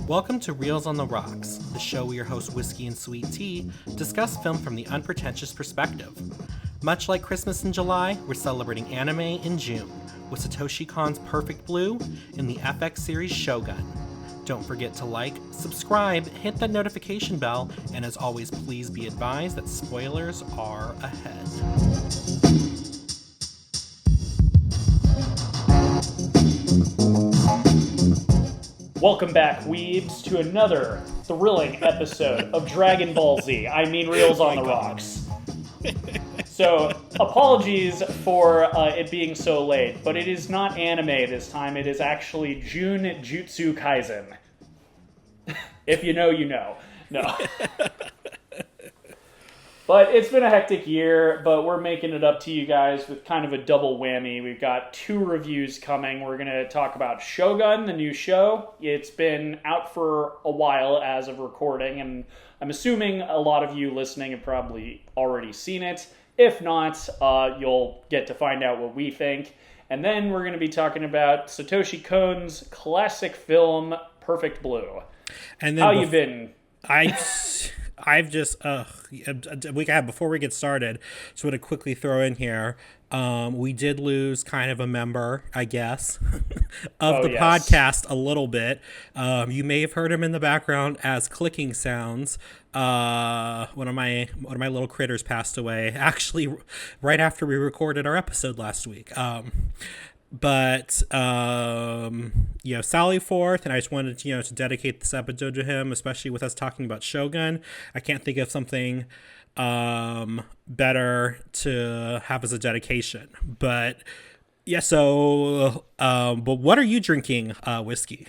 Welcome to Reels on the Rocks, the show where your host Whiskey and Sweet Tea discuss film from the unpretentious perspective. Much like Christmas in July, we're celebrating anime in June with Satoshi Kon's Perfect Blue in the FX series Shogun. Don't forget to like, subscribe, hit that notification bell, and as always, please be advised that spoilers are ahead. Welcome back, weebs, to another thrilling episode of Dragon Ball Z. I mean, Reels on the Rocks. So, apologies for it being so late, but it is not anime this time. It is actually June Jutsu Kaisen. If you know, you know. No. But it's been a hectic year, but we're making it up to you guys with kind of a double whammy. We've got 2 reviews coming. We're going to talk about Shogun, the new show. It's been out for a while as of recording, and I'm assuming a lot of you listening have probably already seen it. If not, you'll get to find out what we think. And then we're going to be talking about Satoshi Kon's classic film, Perfect Blue. And then how you been? I've just, before we get started, just want to quickly throw in here, we did lose kind of a member, I guess, of the podcast a little bit. You may have heard him in the background as clicking sounds. One of my little critters passed away, actually, right after we recorded our episode last week. But Sally Forth, and I just wanted to dedicate this episode to him, especially with us talking about Shogun. I can't think of something better to have as a dedication. But yeah, so but what are you drinking, Whiskey?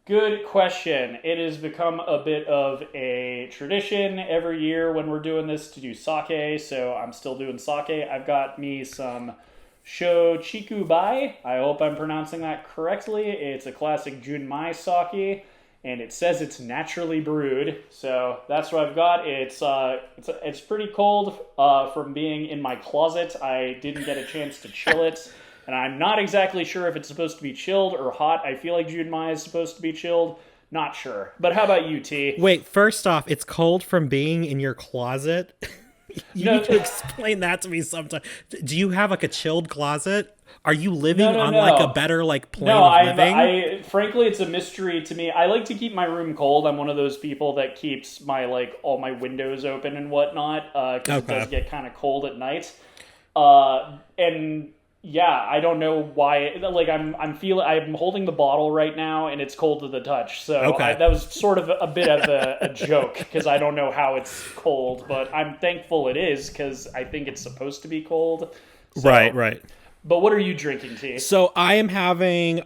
Good question. It has become a bit of a tradition every year when we're doing this to do sake, so I'm still doing sake. I've got me some Shochikubai. I hope I'm pronouncing that correctly. It's a classic Junmai sake, and it says it's naturally brewed. So that's what I've got. It's pretty cold from being in my closet. I didn't get a chance to chill it, and I'm not exactly sure if it's supposed to be chilled or hot. I feel like Junmai is supposed to be chilled. Not sure. But how about you, T? Wait, first off, it's cold from being in your closet? You need to explain that to me sometime. Do you have like a chilled closet? Are you living on like a better plane of living? Frankly, it's a mystery to me. I like to keep my room cold. I'm one of those people that keeps my all my windows open and whatnot because it does get kind of cold at night. And yeah, I don't know why. I'm holding the bottle right now, and it's cold to the touch. So that was sort of a bit of a joke because I don't know how it's cold, but I'm thankful it is because I think it's supposed to be cold. So, right. But what are you drinking, T? So I am having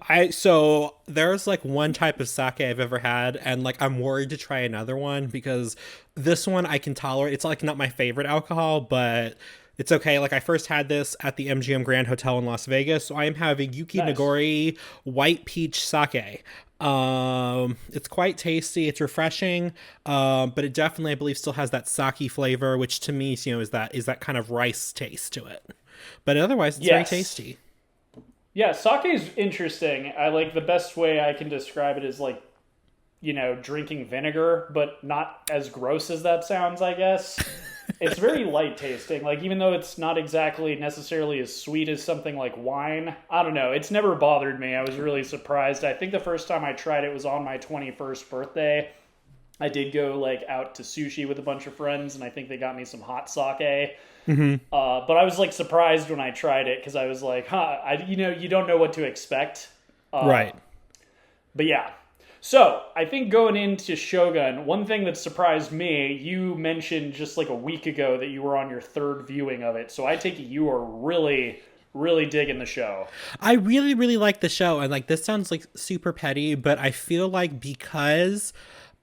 there's one type of sake I've ever had, and I'm worried to try another one because this one I can tolerate. It's not my favorite alcohol, but it's okay. I first had this at the MGM Grand Hotel in Las Vegas, so I am having Yuki Nagori White Peach Sake. It's quite tasty. It's refreshing, but it definitely, I believe, still has that sake flavor, which to me, is that kind of rice taste to it. But otherwise, it's very tasty. Yeah, sake is interesting. The best way I can describe it is drinking vinegar, but not as gross as that sounds, I guess. It's very light tasting, even though it's not exactly necessarily as sweet as something like wine. I don't know. It's never bothered me. I was really surprised. I think the first time I tried it was on my 21st birthday. I did go out to sushi with a bunch of friends, and I think they got me some hot sake. Mm-hmm. But I was surprised when I tried it because I was you don't know what to expect. Right. But yeah. So, I think going into Shogun, one thing that surprised me, you mentioned just a week ago that you were on your 3rd viewing of it. So I take it you are really, really digging the show. I really, really like the show. And this sounds super petty, but I feel because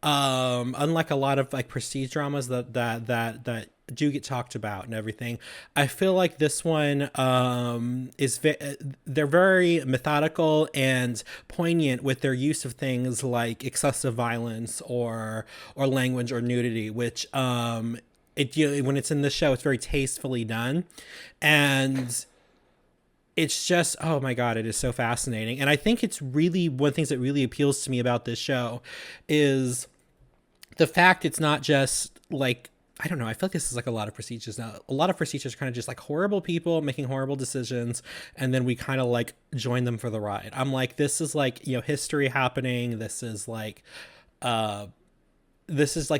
unlike a lot of prestige dramas that do get talked about and everything, I feel like this one they're very methodical and poignant with their use of things like excessive violence or language or nudity, which when it's in the show, it's very tastefully done. And it's just, oh my god, it is so fascinating. And I think it's really one of the things that really appeals to me about this show is the fact it's not just like, I don't know, I feel like this is like a lot of procedures now. A lot of procedures kind of just like horrible people making horrible decisions, and then we kind of like join them for the ride. I'm like, this is like, history happening. This is like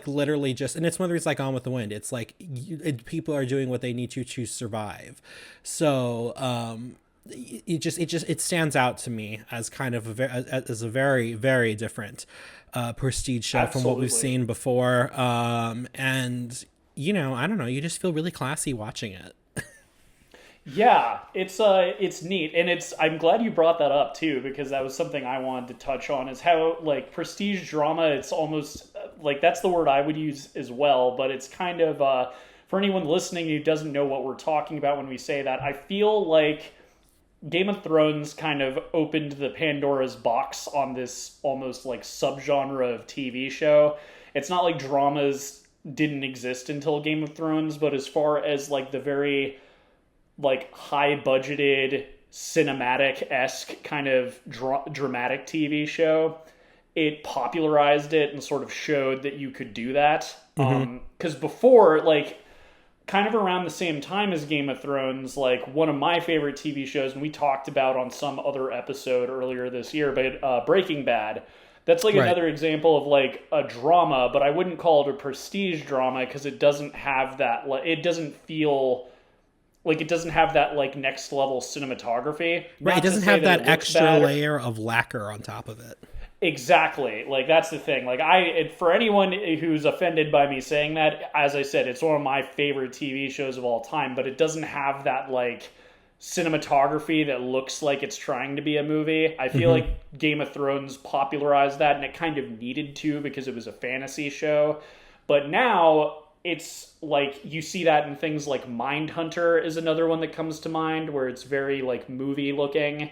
literally just, and it's one of the reasons like On with the Wind. It's like people are doing what they need to survive. So it stands out to me as kind of as a very, very different prestige show from what we've seen before. And I don't know, you just feel really classy watching it. Yeah, it's neat, and I'm glad you brought that up too, because that was something I wanted to touch on, is how like prestige drama, it's almost like that's the word I would use as well, but it's kind of for anyone listening who doesn't know what we're talking about when we say that, I feel like Game of Thrones kind of opened the Pandora's box on this almost like subgenre of TV show. It's not like dramas didn't exist until Game of Thrones, but as far as like the very like high budgeted cinematic-esque kind of dramatic TV show, it popularized it and sort of showed that you could do that. Because before, like kind of around the same time as Game of Thrones, like one of my favorite TV shows, and we talked about on some other episode earlier this year, but Breaking Bad. That's like another example of like a drama, but I wouldn't call it a prestige drama because it doesn't have that, it doesn't feel like it doesn't have that like next level cinematography. Right, it doesn't have that extra layer of lacquer on top of it. Exactly. Like that's the thing. Like for anyone who's offended by me saying that, as I said, it's one of my favorite TV shows of all time, but it doesn't have that like cinematography that looks like it's trying to be a movie. I feel like Game of Thrones popularized that, and it kind of needed to because it was a fantasy show. But now it's like you see that in things like Mindhunter is another one that comes to mind, where it's very like movie looking.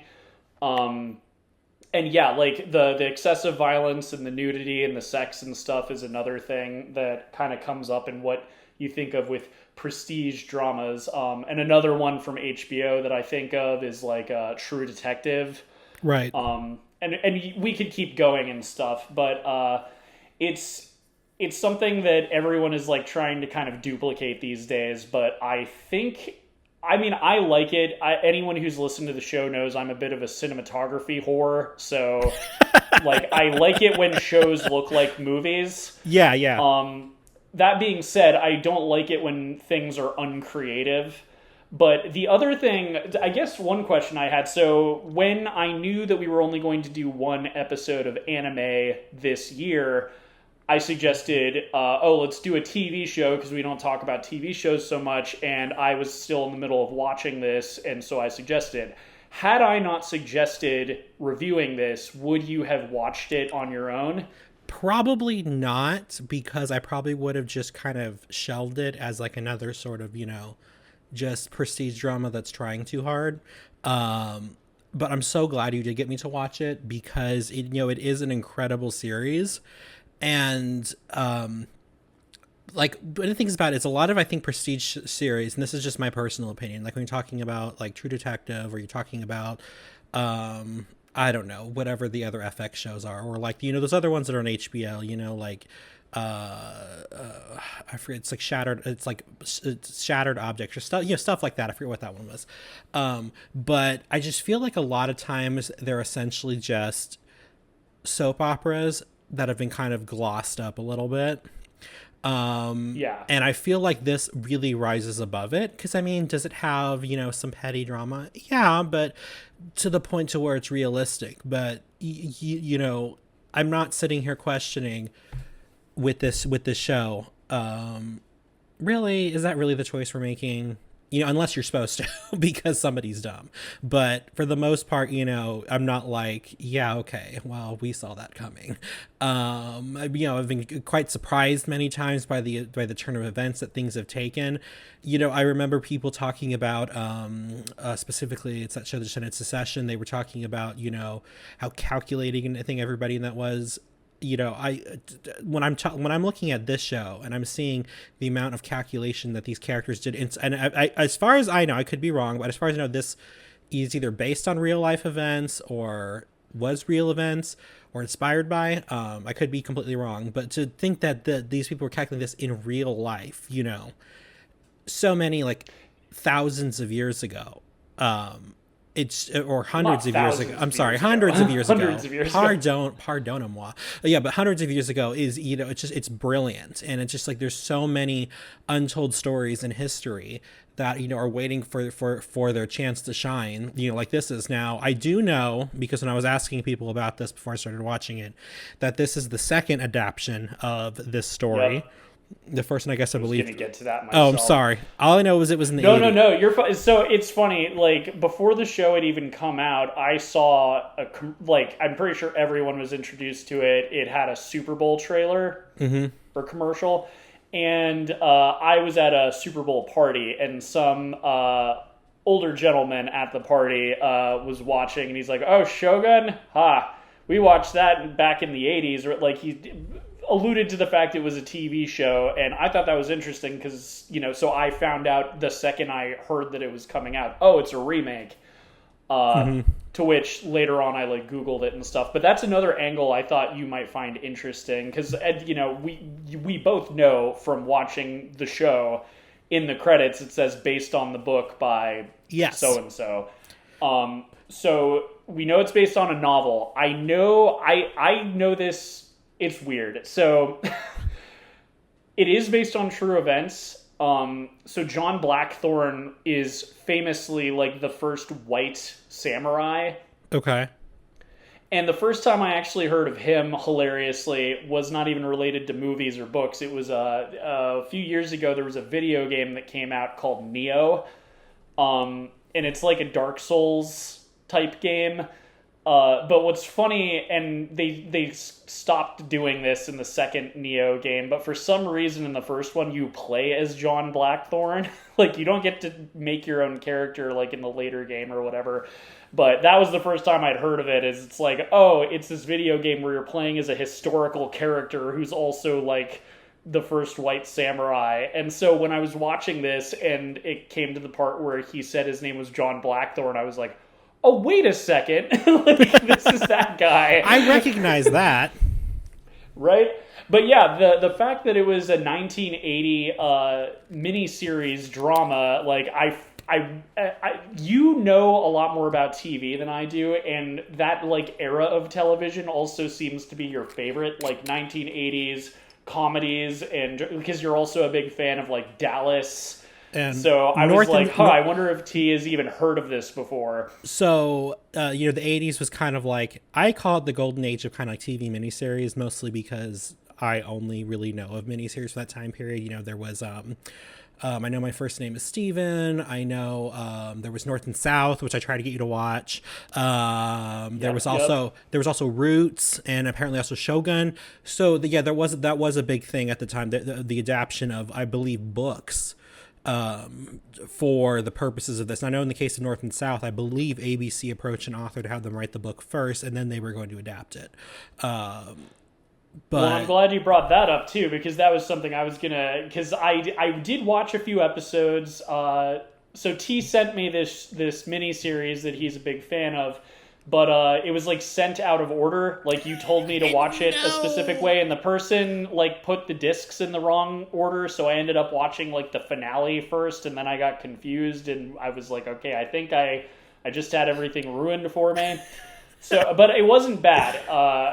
And yeah, like the excessive violence and the nudity and the sex and stuff is another thing that kind of comes up in what you think of with prestige dramas. And another one from HBO that I think of is like True Detective. Right. And we could keep going and stuff, but it's something that everyone is like trying to kind of duplicate these days, but I like it. Anyone who's listened to the show knows I'm a bit of a cinematography whore, so like I like it when shows look like movies. Yeah. That being said, I don't like it when things are uncreative. But the other thing, I guess one question I had, so when I knew that we were only going to do one episode of anime this year, I suggested, let's do a TV show because we don't talk about TV shows so much, and I was still in the middle of watching this, and so I suggested. Had I not suggested reviewing this, would you have watched it on your own? Probably not, because I probably would have just kind of shelved it as like another sort of, just prestige drama that's trying too hard. But I'm so glad you did get me to watch it, because it is an incredible series. And like one of the things about it is a lot of, I think, prestige series, and this is just my personal opinion, like when you're talking about like True Detective, or you're talking about I don't know, whatever the other FX shows are, or like those other ones that are on HBO, like I forget, it's like it's Shattered Objects or stuff, stuff like that. I forget what that one was. But I just feel like a lot of times they're essentially just soap operas that have been kind of glossed up a little bit. Yeah. And I feel like this really rises above it, because I mean, does it have, some petty drama? Yeah, but to the point to where it's realistic. But I'm not sitting here questioning with this show. Really, is that really the choice we're making? Unless you're supposed to, because somebody's dumb. But for the most part, I'm not like, yeah, okay, well, we saw that coming. I've been quite surprised many times by the turn of events that things have taken. I remember people talking about, specifically, it's that show that ended Secession. They were talking about, how calculating, I think, everybody in that was. When I'm looking at this show and I'm seeing the amount of calculation that these characters did, and I, as far as I know, I could be wrong, but as far as I know, is either based on real life events or was real events or inspired by. I could be completely wrong, but to think that these people were calculating this in real life, so many like thousands of years ago. It's or hundreds of years ago. I'm sorry, hundreds of years ago. Hundreds of years ago. Pardon-moi. Yeah, but hundreds of years ago is it's brilliant, and it's just like there's so many untold stories in history that are waiting for their chance to shine. Like this is now. I do know because when I was asking people about this before I started watching it, that this is the second adaptation of this story. Yep. The first one, I guess, I believe. I was going to get to that myself. Oh, I'm sorry. All I know is it was in the 80s. No. You're fine. So it's funny. Like before the show had even come out, I saw I'm pretty sure everyone was introduced to it. It had a Super Bowl trailer or commercial, and I was at a Super Bowl party, and some older gentleman at the party was watching, and he's like, "Oh, Shogun, we watched that back in the '80s." Or like he alluded to the fact it was a TV show, and I thought that was interesting because, so I found out the second I heard that it was coming out, oh, it's a remake, to which later on I Googled it and stuff. But that's another angle I thought you might find interesting because, we both know from watching the show in the credits, it says based on the book by so-and-so. So we know it's based on a novel. I know this. It's weird. So it is based on true events. So John Blackthorne is famously the first white samurai. Okay. And the first time I actually heard of him, hilariously, was not even related to movies or books. It was a few years ago. There was a video game that came out called Neo. And it's like a Dark Souls type game. But what's funny, and they stopped doing this in the second Neo game, but for some reason in the first one you play as John Blackthorne. You don't get to make your own character in the later game or whatever. But that was the first time I'd heard of it, is it's it's this video game where you're playing as a historical character who's also the first white samurai. And so when I was watching this and it came to the part where he said his name was John Blackthorne, I was like, oh, wait a second. This is that guy. I recognize that. Right? But yeah, the fact that it was a 1980 miniseries drama, you know a lot more about TV than I do, and that era of television also seems to be your favorite, 1980s comedies, and because you're also a big fan of Dallas. And so I was I wonder if T has even heard of this before. So, the 80s was kind of I call it the golden age of kind of TV miniseries, mostly because I only really know of miniseries for that time period. There was, I know My First Name is Steven. I know there was North and South, which I tried to get you to watch. There was also Roots, and apparently also Shogun. So, that was a big thing at the time, the adaptation of, I believe, books. For the purposes of this. And I know in the case of North and South, I believe ABC approached an author to have them write the book first, and then they were going to adapt it. But well, I'm glad you brought that up too, because that was something I was because I did watch a few episodes. So T sent me this mini series that he's a big fan of, but it was sent out of order. You told me to watch it a specific way, and the person put the discs in the wrong order, so I ended up watching the finale first, and then I got confused, and I was okay, I think I just had everything ruined for me. So, but it wasn't bad.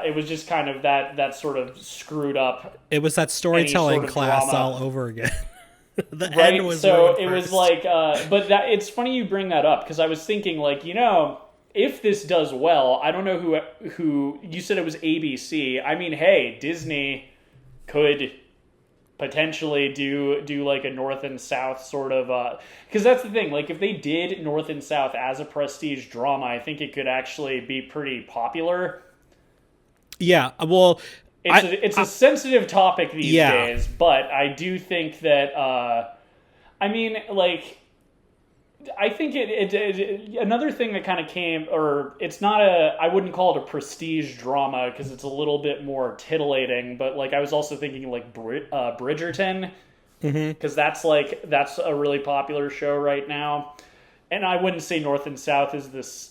It was just kind of that sort of screwed up. It was that storytelling class drama all over again. The right? End was so it first. Was but it's funny you bring that up, because I was thinking if this does well, I don't know who you said it was ABC. I mean, hey, Disney could potentially do a North and South sort of, because that's the thing. If they did North and South as a prestige drama, I think it could actually be pretty popular. Yeah, well, it's a sensitive topic these days, but I do think that I think it another thing that kind of came, or it's not I wouldn't call it a prestige drama because it's a little bit more titillating, but I was also thinking Bridgerton, because that's a really popular show right now. and I wouldn't say North and South is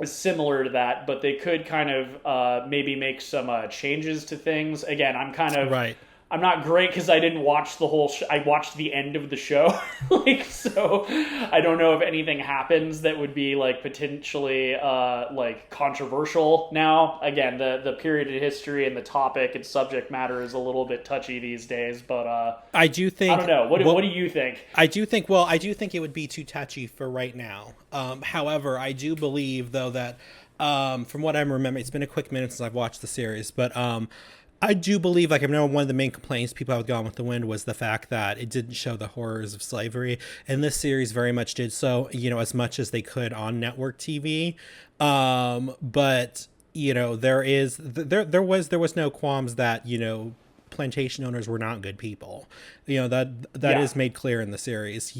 similar to that, but they could kind of maybe make some changes to things. Again, Right. I'm not great because I didn't watch the whole. I watched the end of the show, like, so I don't know if anything happens that would be like potentially like controversial. Now, again, the period of history and the topic and subject matter is a little bit touchy these days, but I do think. I don't know. What do you think? I do think. Well, I do think it would be too touchy for right now. However, I do believe though that from what I remember, it's been a quick minute since I've watched the series, but I do believe, like, I know one of the main complaints people have with Gone with the Wind was the fact that it didn't show the horrors of slavery, and this series very much did so, as much as they could on network TV. But there was no qualms that plantation owners were not good people. That Yeah. is made clear in the series.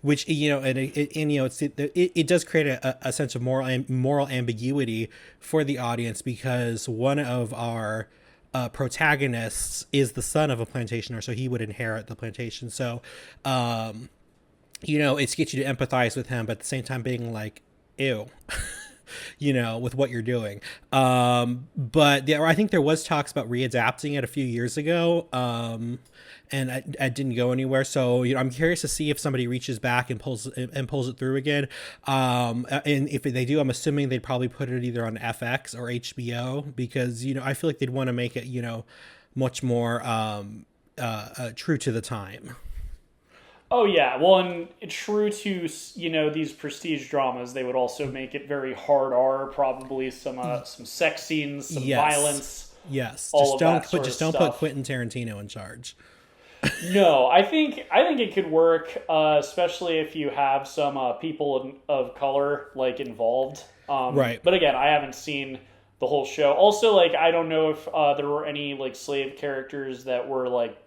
Which it does create a sense of moral ambiguity for the audience, because one of our protagonists is the son of a plantation owner, so he would inherit the plantation. So, it's get you to empathize with him, but at the same time being like, ew, with what you're doing. But yeah, I think there was talks about readapting it a few years ago. And I didn't go anywhere. So I'm curious to see if somebody reaches back and pulls it through again. And if they do, I'm assuming they'd probably put it either on FX or HBO, because I feel like they'd want to make it much more true to the time. Oh yeah, well, and true to these prestige dramas, they would also make it very hard R, probably some sex scenes, some Yes. violence, Yes, all of that sort of just don't put stuff. Quentin Tarantino in charge. No, I think it could work, especially if you have some people of color like involved. Right. But again, I haven't seen the whole show. Also, like, I don't know if there were any like slave characters that were like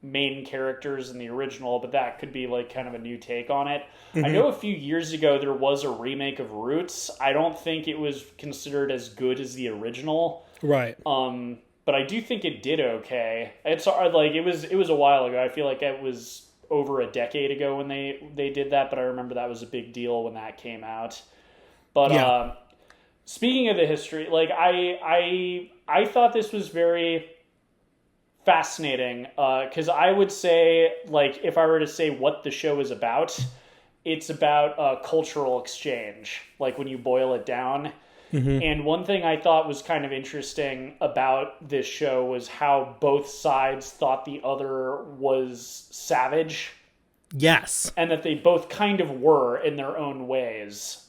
main characters in the original, but that could be like kind of a new take on it. I know a few years ago there was a remake of Roots. I don't think it was considered as good as the original. Right. But I do think it did okay. It's like it was a while ago. I feel like it was over a decade ago when they did that, but I remember that was a big deal when that came out. But Yeah. speaking of the history, like I thought this was very fascinating, because I would say, like, if I were to say what the show is about, it's about cultural exchange, like when you boil it down. And one thing I thought was kind of interesting about this show was how both sides thought the other was savage, Yes. and that they both kind of were in their own ways.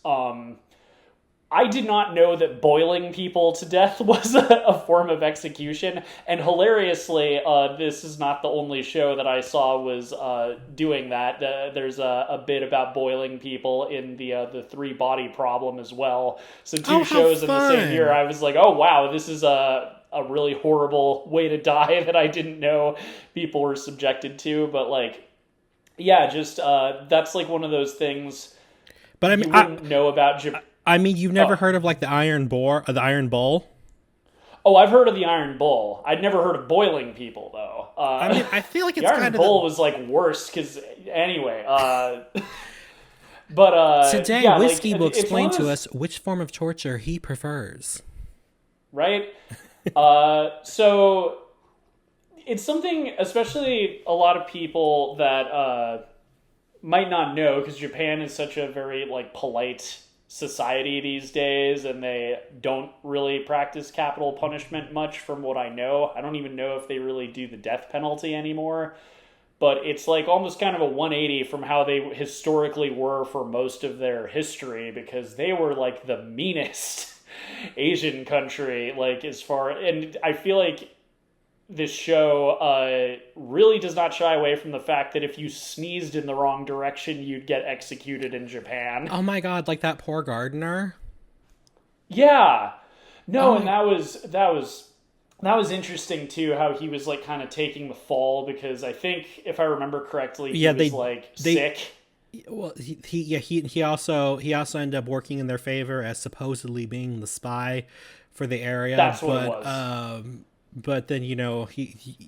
I did not know that boiling people to death was a form of execution. And hilariously, this is not the only show that I saw was doing that. There's a bit about boiling people in the Three Body Problem as well. So two Oh, how shows in the same fun. year. I was like, oh wow, this is a really horrible way to die that I didn't know people were subjected to. But like, yeah, just that's like one of those things But I you mean, wouldn't know about Japan. you've never Oh. heard of like the Iron Bull? Oh, I've heard of the Iron Bull. I'd never heard of boiling people, though. I mean, I feel like the it's Iron kind of Bull was like worse because anyway. But today yeah, Whiskey like, will it's explain one of to those- us which form of torture he prefers. right? So it's something, especially a lot of people that might not know, because Japan is such a very like polite society these days, and they don't really practice capital punishment much from what I know. I don't even know if they really do the death penalty anymore, but it's like almost kind of a 180 from how they historically were for most of their history, because they were like the meanest Asian country, like, as far, and I feel like this show really does not shy away from the fact that if you sneezed in the wrong direction, you'd get executed in Japan. Oh my god, like that poor gardener. Yeah. No, Oh and my- that was interesting too, how he was like kind of taking the fall, because I think if I remember correctly, he Yeah, was they- like they- sick. Well, he also ended up working in their favor as supposedly being the spy for the area. That's what it but, was. But then he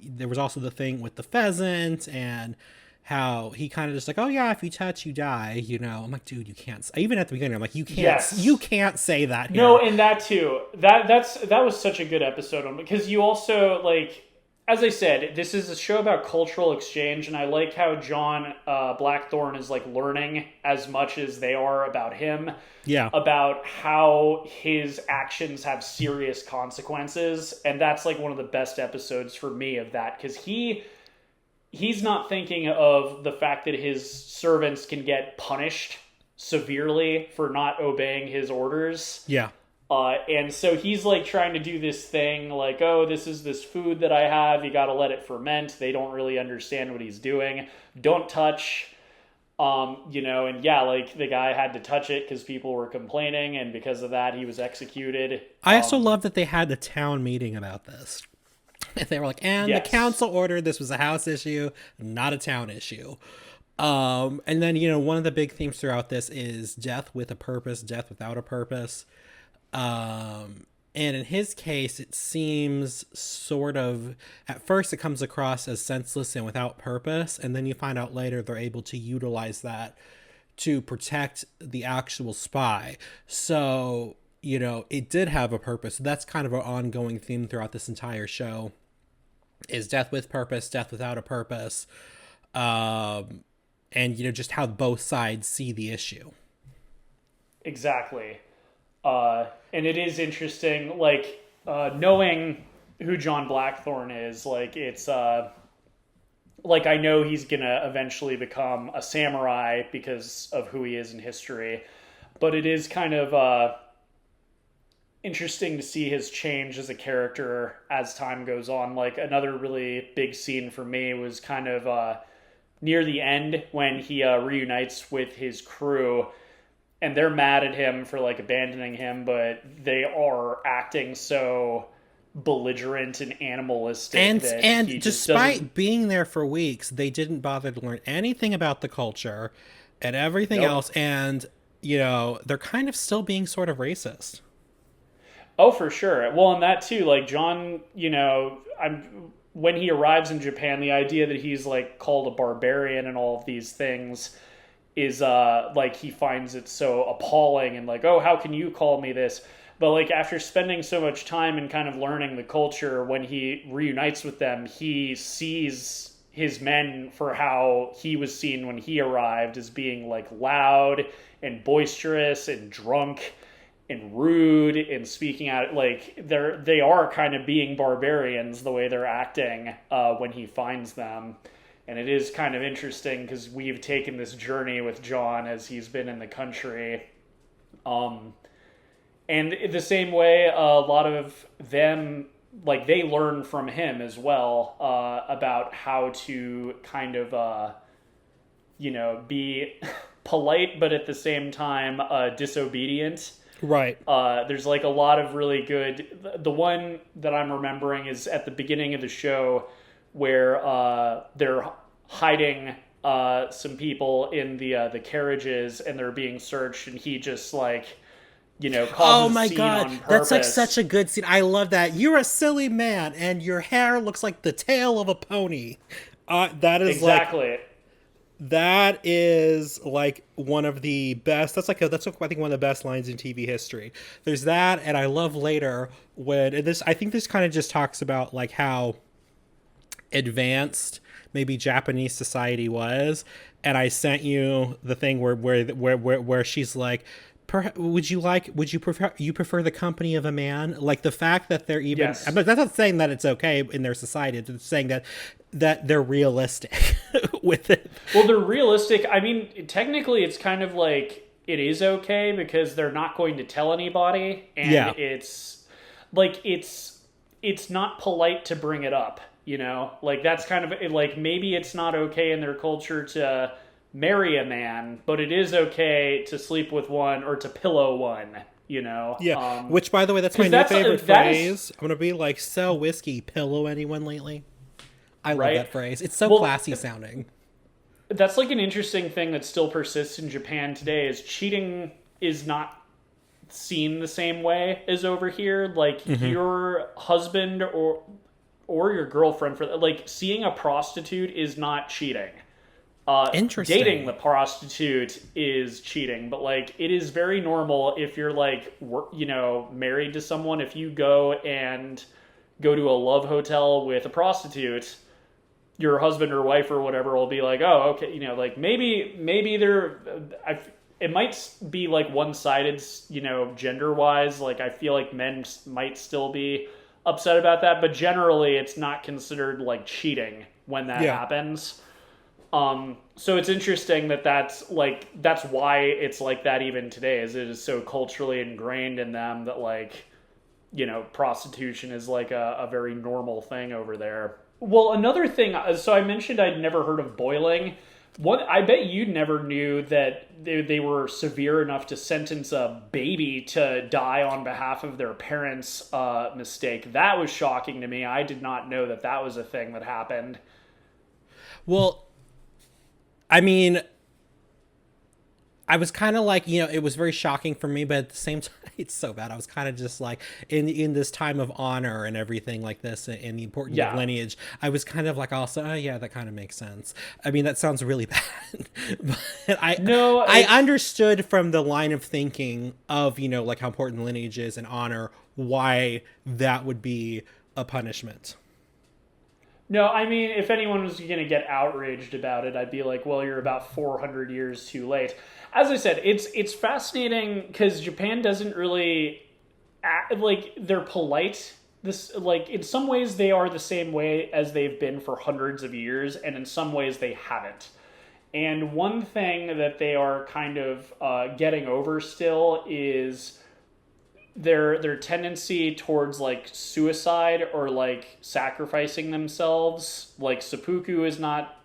there was also the thing with the pheasant, and how he kind of just like, oh yeah, if you touch, you die. I'm like, dude, you can't. Even at the beginning, I'm like, Yes. you can't say that here. No, and that too. That was such a good episode on, because you also, like, as I said, this is a show about cultural exchange, and I like how John Blackthorne is like learning as much as they are about him. Yeah. About how his actions have serious consequences, and that's like one of the best episodes for me of that, because he's not thinking of the fact that his servants can get punished severely for not obeying his orders. Yeah. And so he's like trying to do this thing like, oh, this is this food that I have. You got to let it ferment. They don't really understand what he's doing. Don't touch. And yeah, like the guy had to touch it because people were complaining, and because of that, he was executed. I also love that they had the town meeting about this. They were like, and yes. The council ordered this was a house issue, not a town issue. And then, one of the big themes throughout this is death with a purpose, death without a purpose. And in his case, it seems sort of, at first it comes across as senseless and without purpose. And then you find out later they're able to utilize that to protect the actual spy. So, it did have a purpose. That's kind of an ongoing theme throughout this entire show, is death with purpose, death without a purpose. And, just how both sides see the issue. Exactly. And it is interesting, like, knowing who John Blackthorne is, like, it's, like, I know he's gonna eventually become a samurai because of who he is in history, but it is kind of, interesting to see his change as a character as time goes on. Like, another really big scene for me was kind of, near the end when he, reunites with his crew, and they're mad at him for like abandoning him, but they are acting so belligerent and animalistic. And despite being there for weeks, they didn't bother to learn anything about the culture and everything else. And, they're kind of still being sort of racist. Oh, for sure. Well, and that too, like John, when he arrives in Japan, the idea that he's like called a barbarian and all of these things is like he finds it so appalling, and like, oh, how can you call me this? But like after spending so much time and kind of learning the culture, when he reunites with them, he sees his men for how he was seen when he arrived, as being like loud and boisterous and drunk and rude and speaking out, like they are kind of being barbarians the way they're acting when he finds them. And it is kind of interesting because we've taken this journey with John as he's been in the country. And the same way, a lot of them, like, they learn from him as well about how to kind of, be polite, but at the same time disobedient. Right. There's like a lot of really good... The one that I'm remembering is at the beginning of the show, where they're hiding some people in the carriages, and they're being searched, and he just like, causes oh my a scene god, on purpose. that's like such a good scene. I love that. You're a silly man, and your hair looks like the tail of a pony. That is exactly. That is like one of the best. That's I think one of the best lines in TV history. There's that, and I love later when I think this kind of just talks about like how advanced maybe Japanese society was, and I sent you the thing where she's like, would you prefer the company of a man? Like the fact that they're even, yes. That's not saying that it's okay in their society. It's saying that they're realistic with it. Well, they're realistic. I mean, technically it's kind of like it is okay because they're not going to tell anybody, and it's like it's not polite to bring it up. Like that's kind of like, maybe it's not okay in their culture to marry a man, but it is okay to sleep with one or to pillow one, Yeah, which, by the way, that's my new favorite phrase. I'm going to be like, sell whiskey, pillow anyone lately? I love that phrase. It's so classy sounding. That's like an interesting thing that still persists in Japan today, is cheating is not seen the same way as over here. Like your husband or your girlfriend, for like seeing a prostitute is not cheating. Dating the Interesting. prostitute is cheating, but like it is very normal if you're like married to someone. If you go to a love hotel with a prostitute, your husband or wife or whatever will be like, oh, okay, like maybe it might be like one sided, gender wise. Like I feel like men might still be upset about that, but generally it's not considered like cheating when that Yeah. happens. So it's interesting that that's why it's like that even today, is it is so culturally ingrained in them that like prostitution is like a very normal thing over there. Well, another thing, so I mentioned I'd never heard of boiling. One, I bet you never knew that they were severe enough to sentence a baby to die on behalf of their parents' mistake. That was shocking to me. I did not know that that was a thing that happened. Well, I mean, I was kind of like, it was very shocking for me, but at the same time, it's so bad. I was kind of just like, in this time of honor and everything like this, and the importance of Yeah. lineage, I was kind of like, also, oh, yeah, that kind of makes sense. I mean, that sounds really bad, but No, I it's understood from the line of thinking of, like how important lineage is and honor, why that would be a punishment. No, I mean, if anyone was going to get outraged about it, I'd be like, well, you're about 400 years too late. As I said, it's fascinating because Japan doesn't really act, like they're polite. This like in some ways they are the same way as they've been for hundreds of years, and in some ways they haven't. And one thing that they are kind of getting over still is their tendency towards like suicide or like sacrificing themselves. Like seppuku is not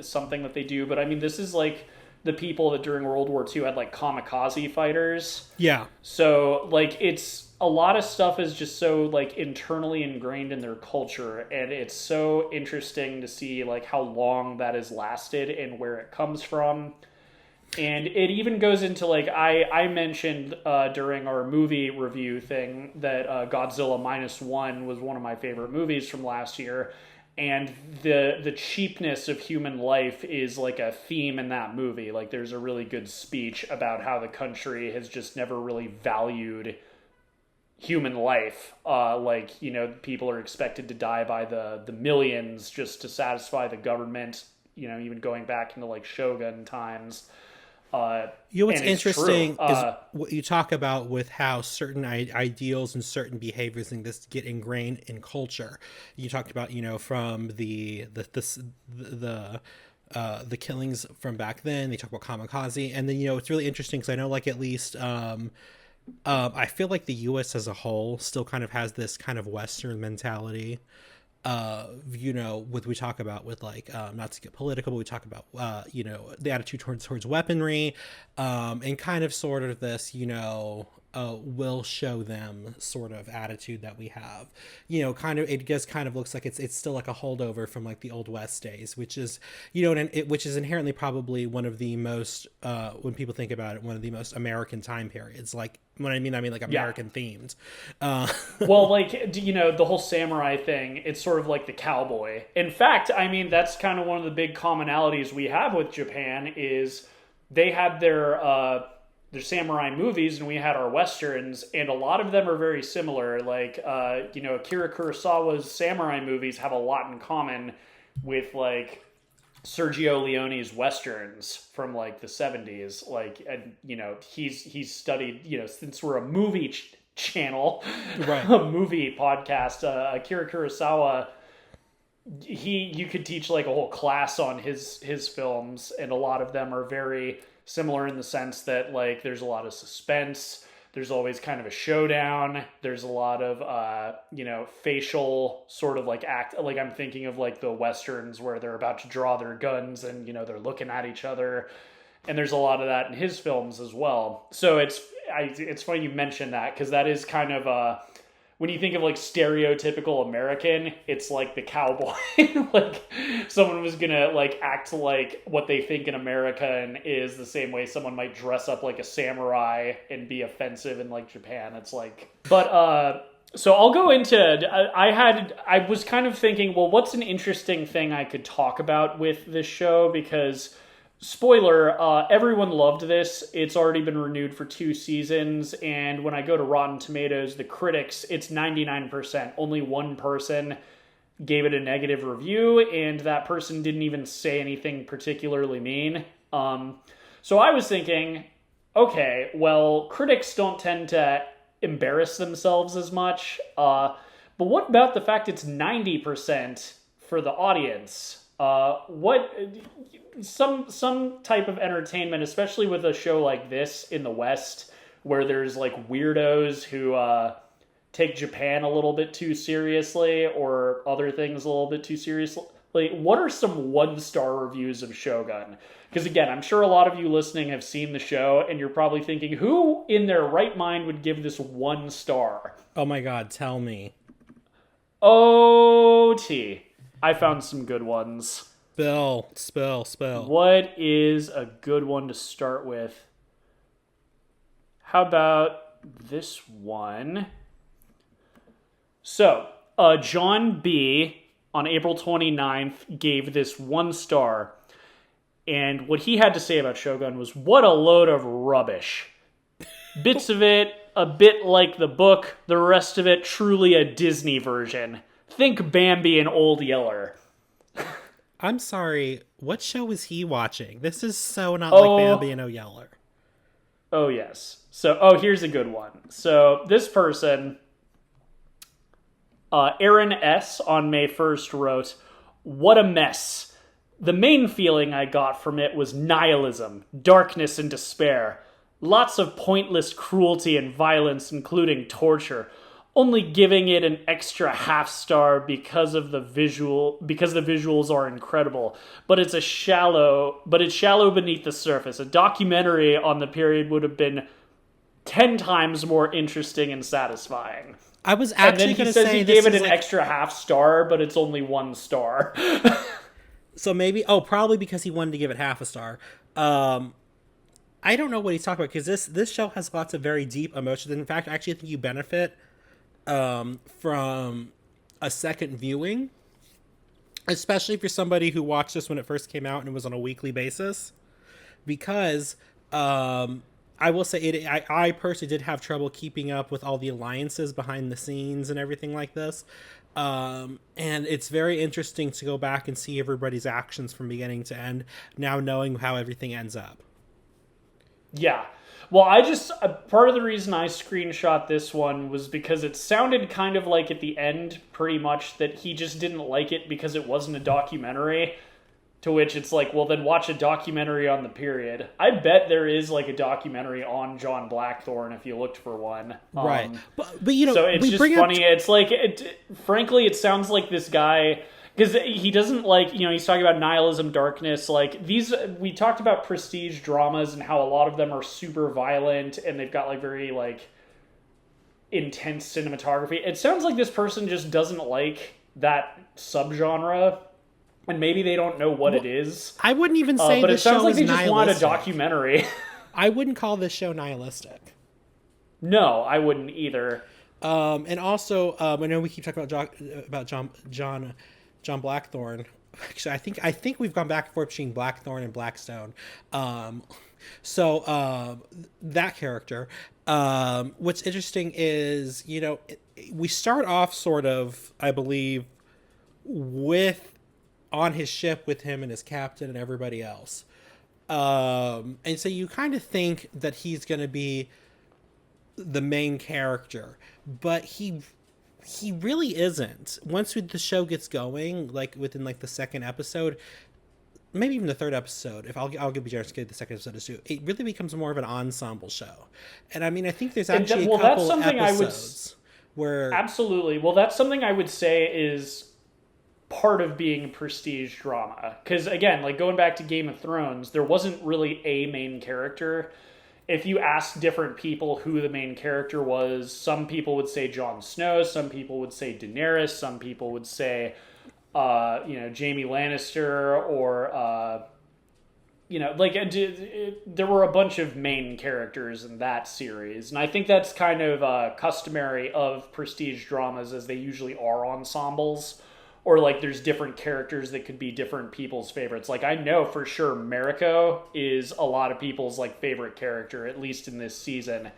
something that they do, but I mean this is like the people that during World War II had like kamikaze fighters. Yeah. So like it's a lot of stuff is just so like internally ingrained in their culture, and it's so interesting to see like how long that has lasted and where it comes from. And it even goes into like I mentioned during our movie review thing that Godzilla minus one was one of my favorite movies from last year, and the cheapness of human life is like a theme in that movie. Like there's a really good speech about how the country has just never really valued human life. Like people are expected to die by the millions just to satisfy the government. Even going back into like Shogun times. What's And it's true. interesting is what you talk about with how certain ideals and certain behaviors and this get ingrained in culture. You talked about, from the killings from back then. They talk about kamikaze, and then it's really interesting because I know, like, at least I feel like the U.S. as a whole still kind of has this kind of Western mentality. With we talk about with like not to get political, but we talk about the attitude towards weaponry, and kind of sort of this will show them sort of attitude that we have. Kind of it just kind of looks like it's still like a holdover from like the old West days, which is which is inherently probably one of the most when people think about it, one of the most American time periods. Like when I mean like Yeah. American themed. Well, like, the whole samurai thing, it's sort of like the cowboy. In fact, I mean, that's kind of one of the big commonalities we have with Japan is they had their samurai movies and we had our westerns, and a lot of them are very similar. Like, Akira Kurosawa's samurai movies have a lot in common with, like, Sergio Leone's westerns from like the 70s. Like, and he's studied, since we're a movie channel, Right. a movie podcast, Akira Kurosawa, you could teach like a whole class on his films, and a lot of them are very similar in the sense that like there's a lot of suspense. There's always kind of a showdown. There's a lot of facial sort of like act. Like I'm thinking of like the westerns where they're about to draw their guns and they're looking at each other, and there's a lot of that in his films as well. So it's funny you mentioned that, because that is kind of when you think of like stereotypical American, it's like the cowboy. Like someone was gonna like act like what they think an American is, the same way someone might dress up like a samurai and be offensive in like Japan. It's like, but So I'll go into. I was kind of thinking, well, what's an interesting thing I could talk about with this show? Because, spoiler, everyone loved this. It's already been renewed for 2 seasons, and when I go to Rotten Tomatoes, the critics, it's 99%. Only one person gave it a negative review, and that person didn't even say anything particularly mean. So I was thinking, okay, well, critics don't tend to embarrass themselves as much. But what about the fact it's 90% for the audience? What some type of entertainment, especially with a show like this in the West, where there's like weirdos who take Japan a little bit too seriously or other things a little bit too seriously. What are some 1-star reviews of Shogun? Because again, I'm sure a lot of you listening have seen the show, and you're probably thinking, who in their right mind would give this 1 star? Oh my god, tell me. OT. I found some good ones. Spill. What is a good one to start with? How about this one? So, John B. on April 29th gave this 1 star. And what he had to say about Shogun was, what a load of rubbish. Bits of it a bit like the book, the rest of it truly a Disney version. Think Bambi and Old Yeller. I'm sorry, what show was he watching? This is so not like Bambi and Old Yeller. Oh, yes. So, here's a good one. So, this person, Aaron S. on May 1st wrote, what a mess. The main feeling I got from it was nihilism, darkness, and despair. Lots of pointless cruelty and violence, including torture. Only giving it an extra half star because the visuals are incredible. But it's shallow beneath the surface. A documentary on the period would have been 10 times more interesting and satisfying. I was actually going to say, and then he says he gave it an extra half star, but it's only 1 star. So maybe, probably because he wanted to give it half a star. I don't know what he's talking about, because this show has lots of very deep emotions. In fact, I actually think you benefit from a second viewing, especially if you're somebody who watched this when it first came out and it was on a weekly basis. Because I will say, I personally did have trouble keeping up with all the alliances behind the scenes and everything like this. And it's very interesting to go back and see everybody's actions from beginning to end, now knowing how everything ends up. Yeah. Well, part of the reason I screenshot this one was because it sounded kind of like at the end, pretty much, that he just didn't like it because it wasn't a documentary. To which it's like, well, then watch a documentary on the period. I bet there is like a documentary on John Blackthorne if you looked for one. Right. But you know, so it's just funny. It's like, frankly, it sounds like this guy, because he doesn't like, he's talking about nihilism, darkness. Like we talked about prestige dramas and how a lot of them are super violent and they've got like very like intense cinematography. It sounds like this person just doesn't like that subgenre. And maybe they don't know what it is. I wouldn't even say but this it sounds show like is they just want a nihilistic. documentary. I wouldn't call this show nihilistic. No, I wouldn't either. And also, I know we keep talking about John Blackthorne. Actually, I think we've gone back and forth between Blackthorne and Blackstone. So that character. What's interesting is, we start off sort of, I believe, on his ship with him and his captain and everybody else. And so you kind of think that he's going to be the main character, but he really isn't. Once the show gets going, like within like the second episode, maybe even the third episode, if I'll be generous, get the second episode too, it really becomes more of an ensemble show. And I mean, I think there's actually a couple episodes where... Absolutely. Well, that's something I would say is part of being prestige drama, because again, like going back to Game of Thrones, there wasn't really a main character. If you ask different people who the main character was, some people would say Jon Snow, some people would say Daenerys, some people would say Jaime Lannister, or there were a bunch of main characters in that series, and I think that's kind of customary of prestige dramas, as they usually are ensembles, or like there's different characters that could be different people's favorites. Like I know for sure Mariko is a lot of people's like favorite character, at least in this season.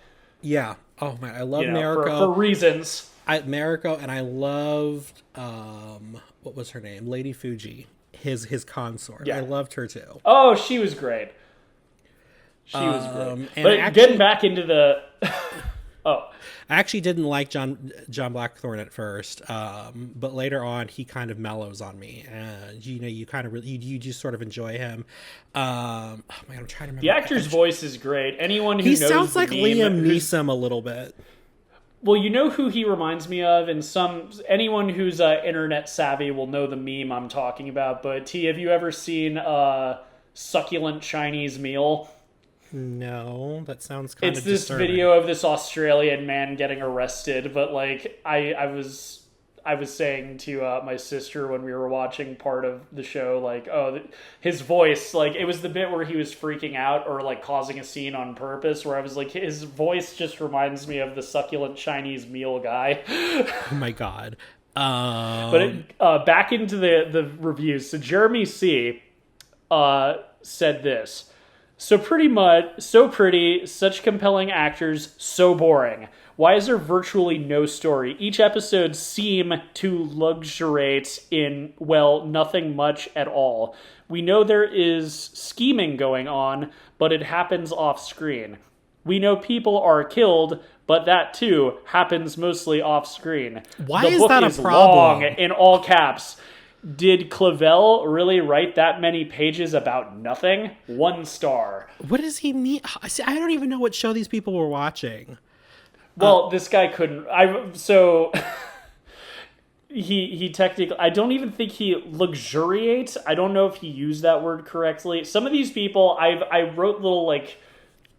Yeah. Oh man, I love Mariko for reasons. Mariko, and I loved what was her name? Lady Fuji, his consort. Yeah. I loved her too. Oh, she was great. She was great. But getting back into the I actually didn't like John Blackthorne at first, but later on he kind of mellows on me, and you kind of you just sort of enjoy him. Oh man, I'm trying to remember. The actor's voice is great. Anyone who knows sounds like Liam Neeson a little bit. Well, you know who he reminds me of, and anyone who's internet savvy will know the meme I'm talking about. But T, have you ever seen Succulent Chinese Meal? No, that sounds kind of disturbing. It's this video of this Australian man getting arrested, but like I was saying to my sister when we were watching part of the show, like, his voice, like, it was the bit where he was freaking out or like causing a scene on purpose, where I was like, his voice just reminds me of the Succulent Chinese Meal guy. Oh my god. But back into the reviews. So Jeremy C said this: so pretty, such compelling actors, so boring. Why is there virtually no story? Each episode seem to luxuriate in, well, nothing much at all. We know there is scheming going on, but it happens off screen. We know people are killed, but that too happens mostly off screen. Why is that a problem? Long, in all caps. Did Clavel really write that many pages about nothing? 1 star. What does he mean? See, I don't even know what show these people were watching. Well, this guy couldn't. He technically, I don't even think he luxuriates. I don't know if he used that word correctly. Some of these people, I wrote little like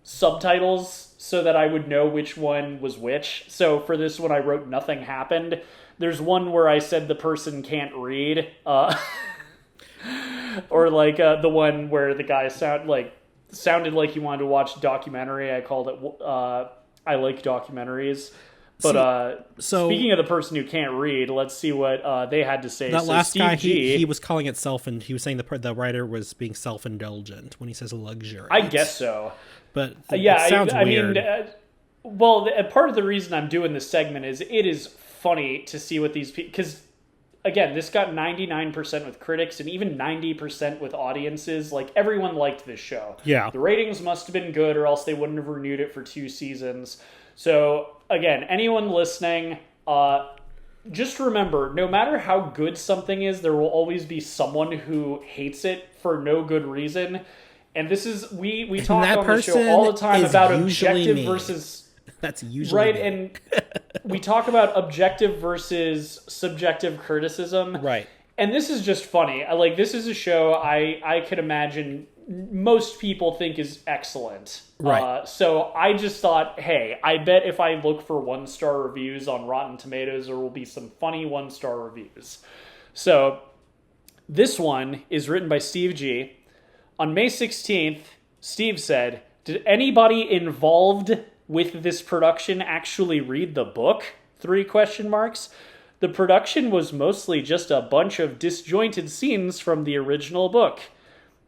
subtitles so that I would know which one was which. So for this one, I wrote "Nothing happened." There's one where I said the person can't read, or like the one where the guy sounded like he wanted to watch a documentary. I called it I like documentaries. But speaking of the person who can't read, let's see what they had to say. That last Steve guy, he was calling it and he was saying the writer was being self-indulgent when he says luxury. I guess so. But it sounds weird. Part of the reason I'm doing this segment is it is funny to see what these people... Because, again, this got 99% with critics and even 90% with audiences. Like, everyone liked this show. Yeah. The ratings must have been good, or else they wouldn't have renewed it for 2 seasons. So, again, anyone listening, just remember, no matter how good something is, there will always be someone who hates it for no good reason. And this is, we talk on the show all the time about objective versus... That's usually right, and we talk about objective versus subjective criticism. Right. And this is just funny. This is a show I could imagine most people think is excellent. Right. So I just thought, hey, I bet if I look for 1-star reviews on Rotten Tomatoes, there will be some funny 1-star reviews. So this one is written by Steve G. On May 16th, Steve said, "Did anybody involved with this production actually read the book? 3 question marks. The production was mostly just a bunch of disjointed scenes from the original book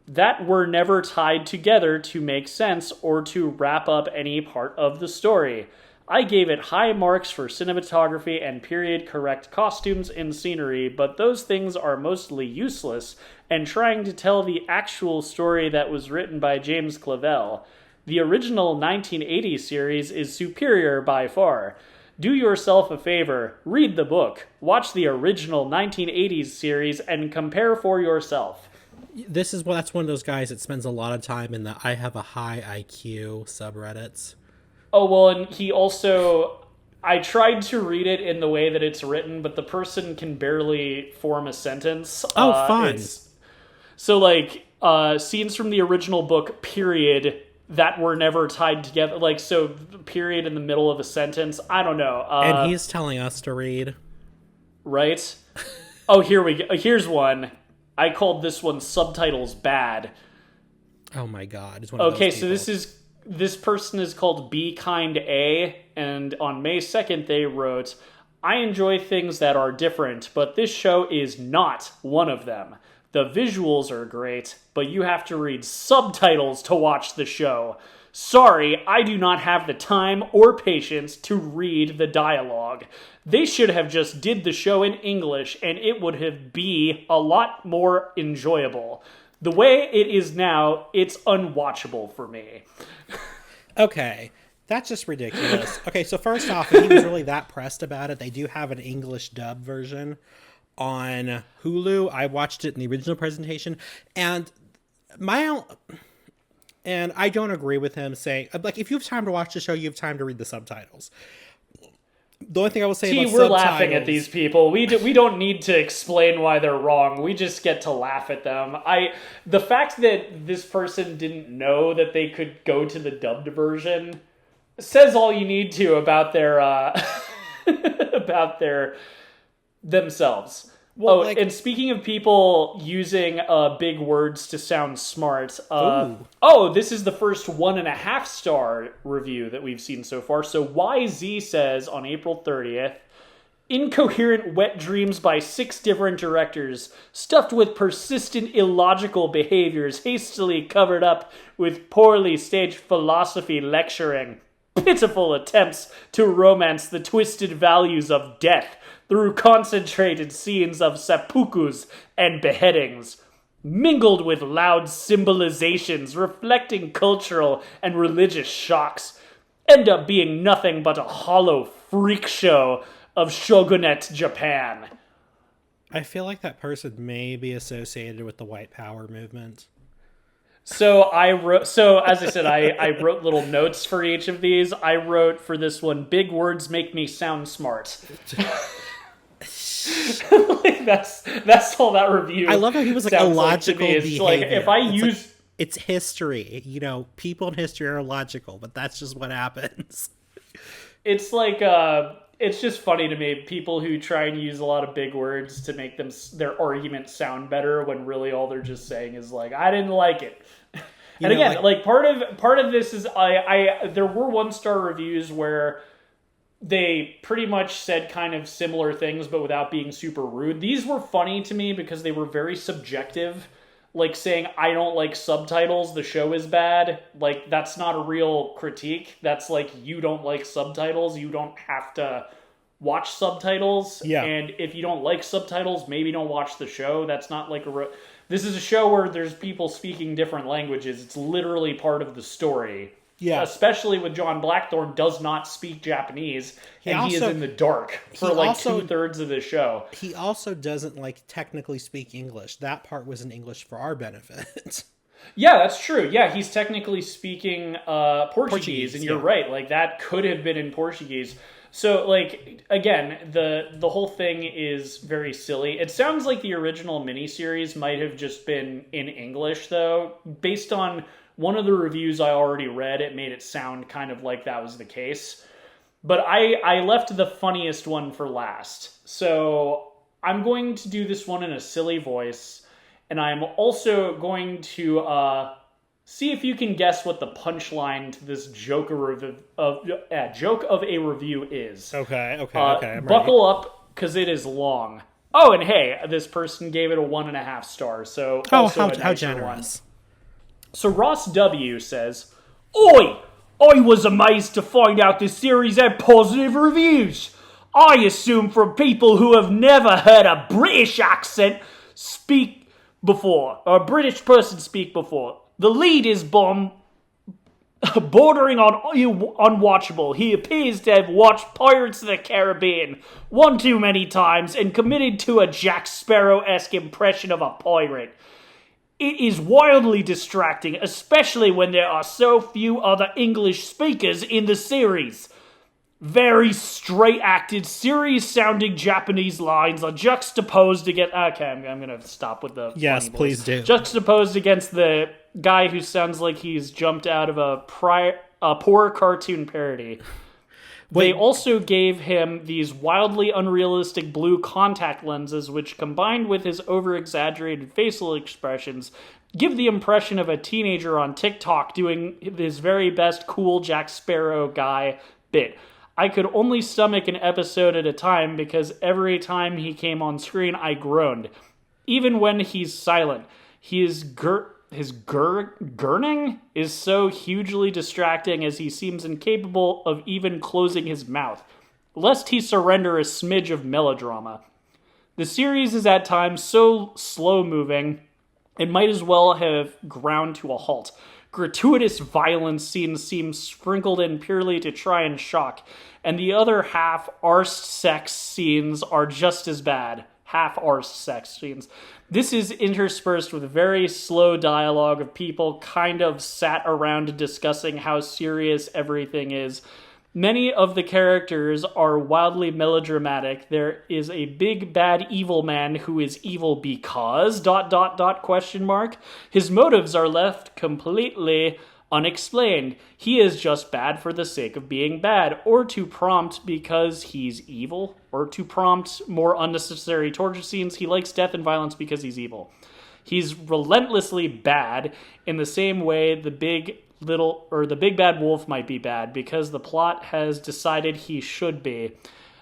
that were never tied together to make sense or to wrap up any part of the story. I gave it high marks for cinematography and period-correct costumes and scenery, but those things are mostly useless and trying to tell the actual story that was written by James Clavell. The original 1980 series is superior by far. Do yourself a favor, read the book, watch the original 1980s series, and compare for yourself." That's one of those guys that spends a lot of time in the I have a high IQ subreddits. Oh, well, and he also... I tried to read it in the way that it's written, but the person can barely form a sentence. Oh, fun. Scenes from the original book, period... that were never tied together. Period in the middle of a sentence. I don't know. And he's telling us to read. Right? Oh, here we go. Here's one. I called this one Subtitles Bad. Oh my god, it's one of those Okay, people. so this person is called Be Kind A, and on May 2nd they wrote, I enjoy things that are different, but this show is not one of them. The visuals are great, but you have to read subtitles to watch the show. Sorry, I do not have the time or patience to read the dialogue. They should have just did the show in English and it would have be a lot more enjoyable. The way it is now, it's unwatchable for me. Okay, that's just ridiculous. Okay, so first off, if he was really that pressed about it, they do have an English dub version on Hulu. I watched it in the original presentation, and I don't agree with him saying, like, if you have time to watch the show, you have time to read the subtitles. The only thing I will say about we're subtitles... laughing at these people. We don't need to explain why they're wrong. We just get to laugh at them. The fact that this person didn't know that they could go to the dubbed version says all you need to about their about their themselves. Well, and speaking of people using big words to sound smart, this is the first 1.5 star review that we've seen so far. So YZ says on April 30th, incoherent wet dreams by 6 different directors, stuffed with persistent illogical behaviors, hastily covered up with poorly staged philosophy lecturing, pitiful attempts to romance the twisted values of death through concentrated scenes of seppukus and beheadings, mingled with loud symbolizations reflecting cultural and religious shocks, end up being nothing but a hollow freak show of shogunate Japan. I feel like that person may be associated with the white power movement. So as I said, I wrote little notes for each of these. I wrote for this one, big words make me sound smart. Like that's all that review. I love how he was like illogical like behavior. Like if I use it's history, people in history are illogical, but that's just what happens. It's like it's just funny to me, people who try and use a lot of big words to make their argument sound better when really all they're just saying is like, I didn't like it. And again, like part of this is I there were 1-star reviews where they pretty much said kind of similar things, but without being super rude. These were funny to me because they were very subjective. Like saying, I don't like subtitles, the show is bad. Like, that's not a real critique. That's like, you don't like subtitles, you don't have to watch subtitles. Yeah. And if you don't like subtitles, maybe don't watch the show. That's not like this is a show where there's people speaking different languages. It's literally part of the story. Yeah, especially with John Blackthorne does not speak Japanese, he is in the dark for like 2/3 of the show. He also doesn't technically speak English. That part was in English for our benefit. Yeah, that's true. Yeah, he's technically speaking Portuguese, and you're right. Like that could have been in Portuguese. So again, the whole thing is very silly. It sounds like the original miniseries might have just been in English though, based on one of the reviews I already read. It made it sound kind of like that was the case. But I left the funniest one for last. So I'm going to do this one in a silly voice. And I'm also going to see if you can guess what the punchline to this joke of a review is. Okay. Buckle up, because it is long. Oh, and hey, this person gave it a 1.5 stars. So how generous. One. So Ross W. says, Oi! I was amazed to find out this series had positive reviews. I assume from people who have never heard a British accent speak before, or a British person speak before. The lead is bordering on unwatchable. He appears to have watched Pirates of the Caribbean one too many times and committed to a Jack Sparrow-esque impression of a pirate. It is wildly distracting, especially when there are so few other English speakers in the series. Very straight-acted, serious-sounding Japanese lines are juxtaposed against... Okay, I'm going to stop with the... Yes, please do. Juxtaposed against the guy who sounds like he's jumped out of a poor cartoon parody. They also gave him these wildly unrealistic blue contact lenses, which combined with his over-exaggerated facial expressions, give the impression of a teenager on TikTok doing his very best cool Jack Sparrow guy bit. I could only stomach an episode at a time because every time he came on screen, I groaned. Even when he's silent, his gurning is so hugely distracting as he seems incapable of even closing his mouth, lest he surrender a smidge of melodrama. The series is at times so slow-moving, it might as well have ground to a halt. Gratuitous violence scenes seem sprinkled in purely to try and shock, and the other half-arsed sex scenes are just as bad. Half-arsed sex scenes. This is interspersed with very slow dialogue of people kind of sat around discussing how serious everything is. Many of the characters are wildly melodramatic. There is a big bad evil man who is evil because ... question mark. His motives are left completely unexplained. He is just bad for the sake of being bad, or to prompt because he's evil, or to prompt more unnecessary torture scenes. He likes death and violence because he's evil. He's relentlessly bad in the same way the big bad wolf might be bad because the plot has decided he should be.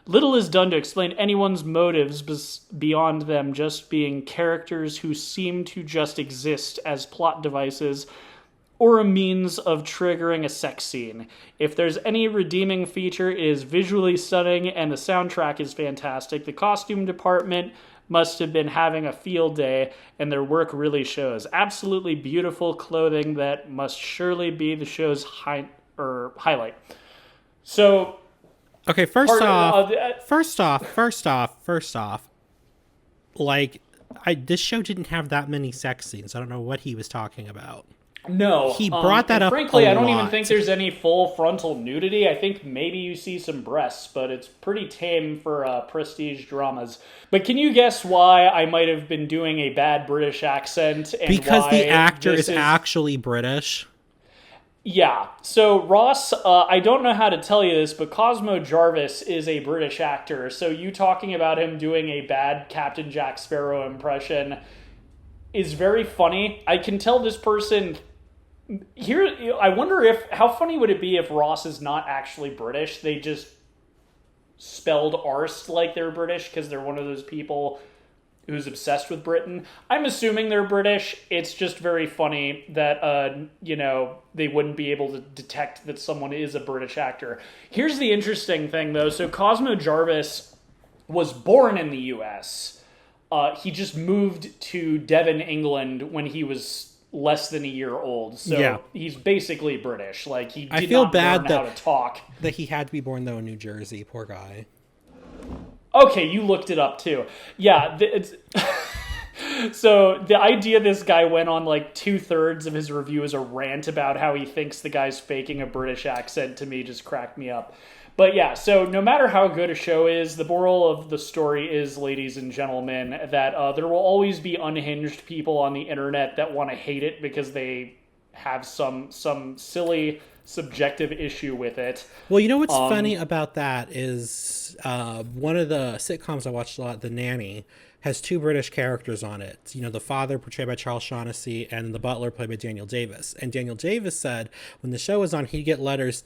Little is done to explain anyone's motives beyond them just being characters who seem to just exist as plot devices or a means of triggering a sex scene. If there's any redeeming feature, it is visually stunning and the soundtrack is fantastic. The costume department must have been having a field day, and their work really shows. Absolutely beautiful clothing that must surely be the show's highlight. So, okay, first off, like, this show didn't have that many sex scenes. I don't know what he was talking about. No. He brought that up frankly, a I don't lot. even think there's any full frontal nudity. I think maybe you see some breasts, but it's pretty tame for prestige dramas. But can you guess why I might have been doing a bad British accent? And because why the actor is actually British. Yeah. So, Ross, I don't know how to tell you this, but Cosmo Jarvis is a British actor. So you talking about him doing a bad Captain Jack Sparrow impression is very funny. I can tell this person... Here, I wonder how funny would it be if Ross is not actually British? They just spelled arse like they're British because they're one of those people who's obsessed with Britain. I'm assuming they're British. It's just very funny that, they wouldn't be able to detect that someone is a British actor. Here's the interesting thing, though. So Cosmo Jarvis was born in the U.S. He just moved to Devon, England when he was less than a year old, so he's basically British. Like, he did not learn how to talk. That he had to be born, though, in New Jersey. Poor guy. Okay, you looked it up, too. Yeah, so the idea this guy went on, like, 2/3 of his review is a rant about how he thinks the guy's faking a British accent, to me just cracked me up. But yeah, so no matter how good a show is, the moral of the story is, ladies and gentlemen, that there will always be unhinged people on the internet that want to hate it because they have some silly subjective issue with it. Well, you know what's funny about that is one of the sitcoms I watched a lot, The Nanny, has 2 British characters on it. You know, the father portrayed by Charles Shaughnessy and the butler played by Daniel Davis. And Daniel Davis said when the show was on, he'd get letters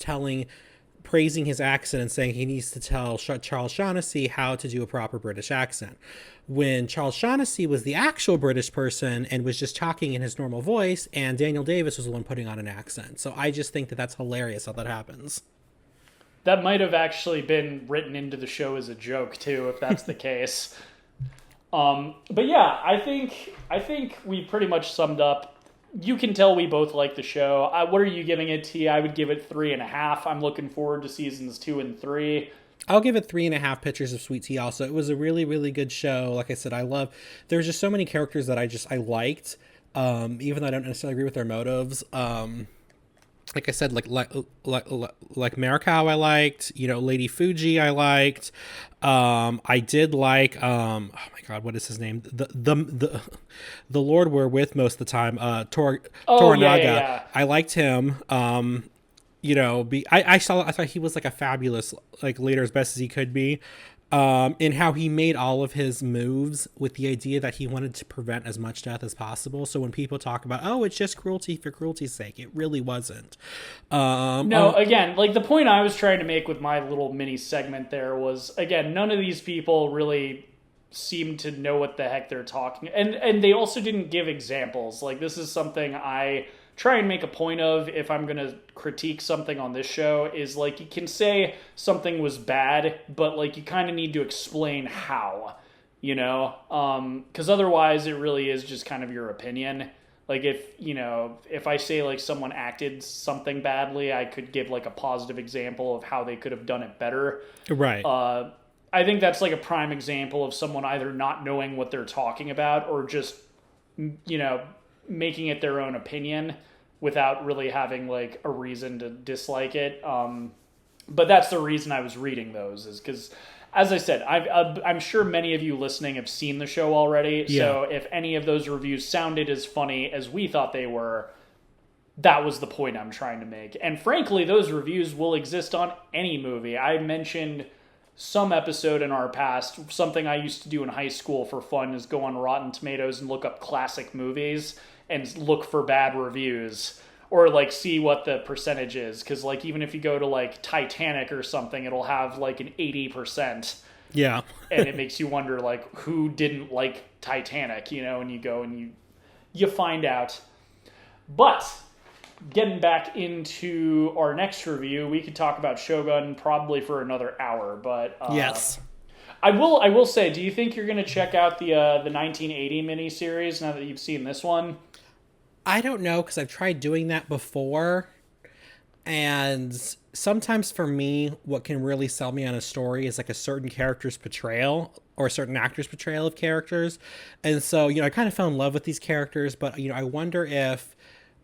praising his accent and saying he needs to tell Charles Shaughnessy how to do a proper British accent. When Charles Shaughnessy was the actual British person and was just talking in his normal voice, and Daniel Davis was the one putting on an accent. So I just think that that's hilarious how that happens. That might have actually been written into the show as a joke, too, if that's the case. But yeah, I think we pretty much summed up. You can tell we both like the show. What are you giving it, T? I would give it 3.5. I'm looking forward to seasons 2 and 3. I'll give it 3.5 pitchers of sweet tea also. It was a really, really good show. Like I said, there's just so many characters that I liked, even though I don't necessarily agree with their motives. Like I said, like Marikow I liked, Lady Fuji I liked. I did like oh my god, what is his name? The Lord we're with most of the time, Toranaga. Yeah. I liked him. I thought he was like a fabulous, like, later as best as he could be. in how he made all of his moves with the idea that he wanted to prevent as much death as possible. So when people talk about, oh, it's just cruelty for cruelty's sake, it really wasn't. No, again, like the point I was trying to make with my little mini segment there was, again, none of these people really seem to know what the heck they're talking, and they also didn't give examples. Like, this is something I try and make a point of if I'm going to critique something on this show, is like, you can say something was bad, but like you kind of need to explain how, you know, because otherwise it really is just kind of your opinion. Like, if, you know, if I say like someone acted something badly, I could give like a positive example of how they could have done it better. Right. I think that's like a prime example of someone either not knowing what they're talking about or just, you know, making it their own opinion without really having like a reason to dislike it. But that's the reason I was reading those, is because, as I said, I'm sure many of you listening have seen the show already. Yeah. So if any of those reviews sounded as funny as we thought they were, that was the point I'm trying to make. And frankly, those reviews will exist on any movie. I mentioned some episode in our past, something I used to do in high school for fun is go on Rotten Tomatoes and look up classic movies and look for bad reviews, or like see what the percentage is. Because like, even if you go to like Titanic or something, it'll have like an 80%. Yeah. And it makes you wonder like who didn't like Titanic, you know, and you go and you find out. But getting back into our next review, we could talk about Shogun probably for another hour, but yes. I will say, do you think you're going to check out the 1980 miniseries now that you've seen this one? I don't know, because I've tried doing that before, and sometimes for me, what can really sell me on a story is like a certain character's portrayal or a certain actor's portrayal of characters. And so, you know, I kind of fell in love with these characters, but, you know, I wonder if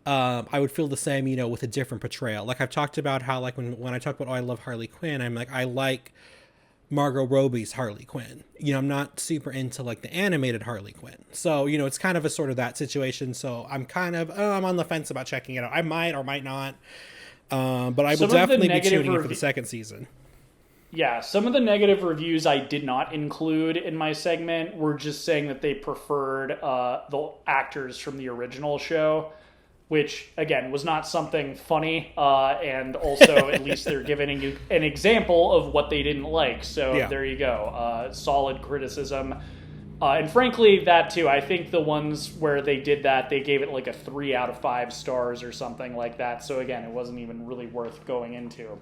I would feel the same, you know, with a different portrayal. Like, I've talked about how, like, when I talk about, oh, I love Harley Quinn, I'm like, I like Margot Robbie's Harley Quinn. You know, I'm not super into like the animated Harley Quinn. So, you know, it's kind of a sort of that situation. So I'm kind of, I'm on the fence about checking it out. I might or might not. But I will definitely be tuning in for the second season. Yeah, some of the negative reviews I did not include in my segment were just saying that they preferred the actors from the original show, which, again, was not something funny, and also at least they're giving you an example of what they didn't like. So yeah. There you go. Solid criticism. And frankly, that too, I think the ones where they did that, they gave it like a 3 out of 5 stars or something like that. So again, it wasn't even really worth going into.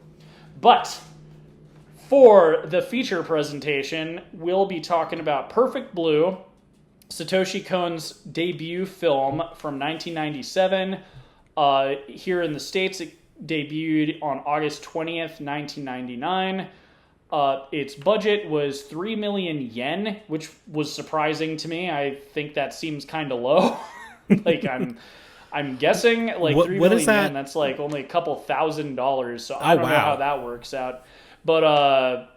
But for the feature presentation, we'll be talking about Perfect Blue, Satoshi Kon's debut film from 1997. Here in the States, it debuted on August 20th, 1999. Its budget was 3 million yen, which was surprising to me. I think that seems kind of low. Like, I'm guessing like what, 3 million yen, that's like only a couple $1,000. So I don't know how that works out. But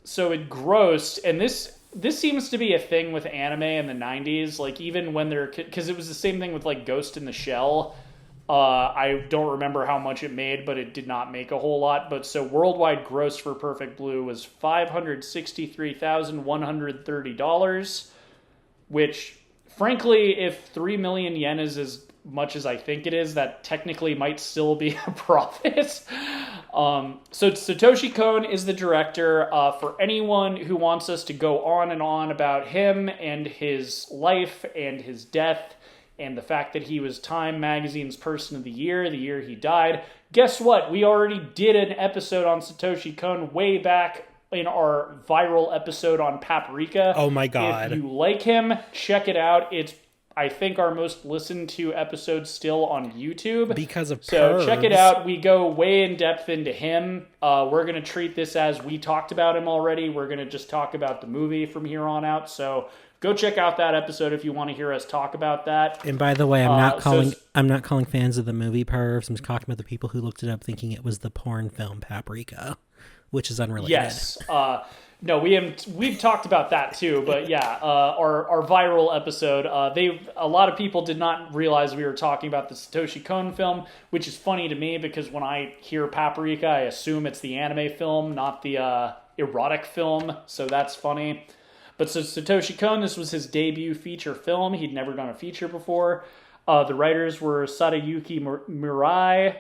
so it grossed, and this seems to be a thing with anime in the 90s, like even when they're, because it was the same thing with like Ghost in the Shell. I don't remember how much it made, but it did not make a whole lot. But so worldwide gross for Perfect Blue was $563,130, which frankly, if 3 million yen is as much as I think it is, that technically might still be a profit. So Satoshi Kon is the director. For anyone who wants us to go on and on about him and his life and his death and the fact that he was Time Magazine's Person of the year he died, guess what? We already did an episode on Satoshi Kon way back in our viral episode on Paprika. Oh my God. If you like him, check it out. It's, I think, our most listened to episode still on YouTube. Because of So check it out. We go way in depth into him. We're going to treat this as we talked about him already. We're going to just talk about the movie from here on out. So go check out that episode if you want to hear us talk about that. And by the way, I'm not calling fans of the movie pervs. I'm just talking about the people who looked it up thinking it was the porn film Paprika, which is unrelated. Yes. No, we've talked about that too, but yeah, our viral episode, a lot of people did not realize we were talking about the Satoshi Kon film, which is funny to me because when I hear Paprika, I assume it's the anime film, not the erotic film, so that's funny. But so Satoshi Kon, this was his debut feature film. He'd never done a feature before. The writers were Sadayuki Murai,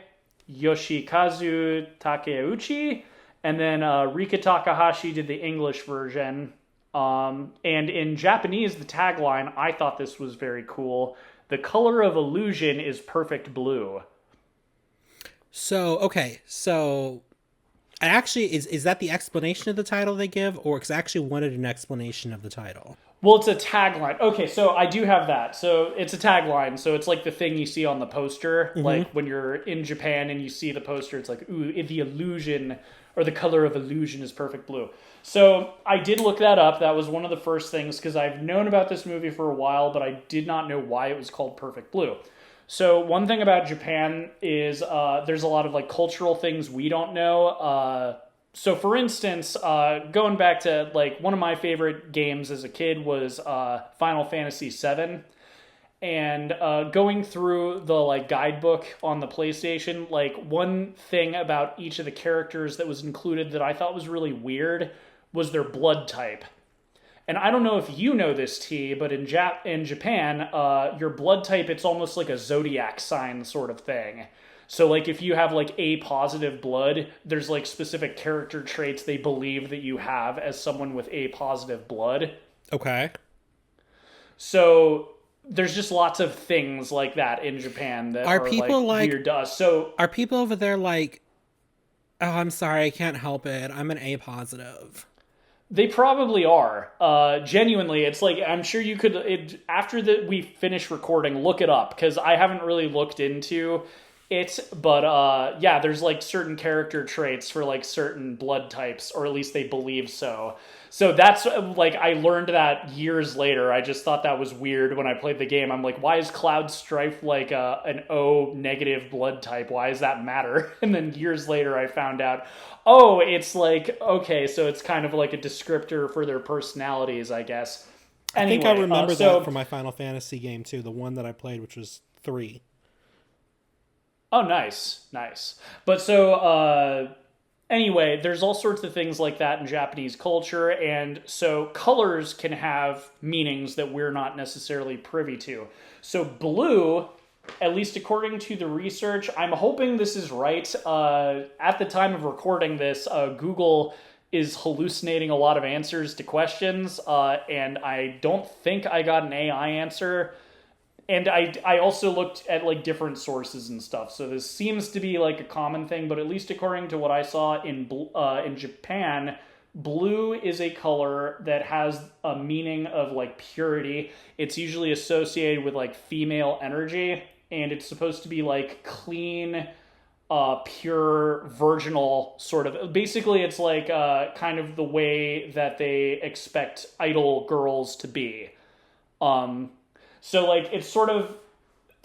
Yoshikazu Takeuchi, and then Rika Takahashi did the English version. And in Japanese, the tagline, I thought this was very cool. The color of illusion is perfect blue. So, okay, so actually, is that the explanation of the title they give, or because I actually wanted an explanation of the title? Well, it's a tagline. Okay, so I do have that. So it's a tagline. So it's like the thing you see on the poster. Like when you're in Japan and you see the poster, it's like, ooh, the illusion or the color of illusion is perfect blue. So I did look that up. That was one of the first things because I've known about this movie for a while, but I did not know why it was called Perfect Blue. So one thing about Japan is there's a lot of like cultural things we don't know. So for instance, going back to like one of my favorite games as a kid was Final Fantasy VII. And going through the like guidebook on the PlayStation, like one thing about each of the characters that was included that I thought was really weird was their blood type. And I don't know if you know this, T, but in Japan, your blood type, it's almost like a zodiac sign sort of thing. So like if you have like A positive blood, there's like specific character traits they believe that you have as someone with A positive blood. Okay. So there's just lots of things like that in Japan that are people like weird to us. So are people over there like, oh, I'm sorry, I can't help it, I'm an A positive? They probably are. Genuinely, it's like, I'm sure you could, after we finish recording, look it up, because I haven't really looked into it, but yeah, there's like certain character traits for like certain blood types, or at least they believe so. So that's like, I learned that years later. I just thought that was weird when I played the game. I'm like, why is Cloud Strife like an O negative blood type? Why does that matter? And then years later I found out, oh, it's like, okay, so it's kind of like a descriptor for their personalities, I guess. Anyway, I think I remember that from my Final Fantasy game too, the one that I played, which was 3. Oh, nice. But so, anyway, there's all sorts of things like that in Japanese culture, and so colors can have meanings that we're not necessarily privy to. So blue, at least according to the research, I'm hoping this is right. At the time of recording this, Google is hallucinating a lot of answers to questions, and I don't think I got an AI answer. And I also looked at like different sources and stuff, so this seems to be like a common thing. But at least according to what I saw in Japan, blue is a color that has a meaning of like purity. It's usually associated with like female energy, and it's supposed to be like clean, pure, virginal sort of. Basically, it's like kind of the way that they expect idol girls to be. So, like, it's sort of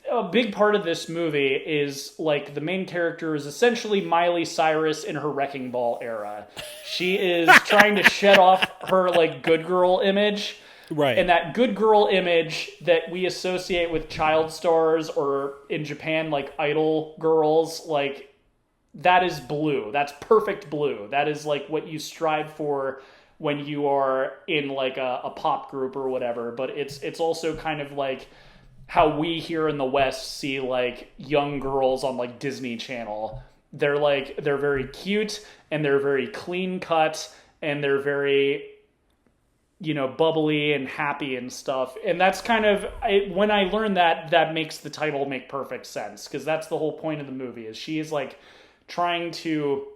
a big part of this movie is, like, the main character is essentially Miley Cyrus in her Wrecking Ball era. She is trying to shed off her, like, good girl image. Right. And that good girl image that we associate with child stars or, in Japan, like, idol girls, like, that is blue. That's perfect blue. That is, like, what you strive for when you are in like a pop group or whatever, but it's also kind of like how we here in the West see like young girls on like Disney Channel. They're very cute and they're very clean cut and they're very, bubbly and happy and stuff. And that's kind of, when I learned that makes the title make perfect sense, because that's the whole point of the movie, is she is like trying to,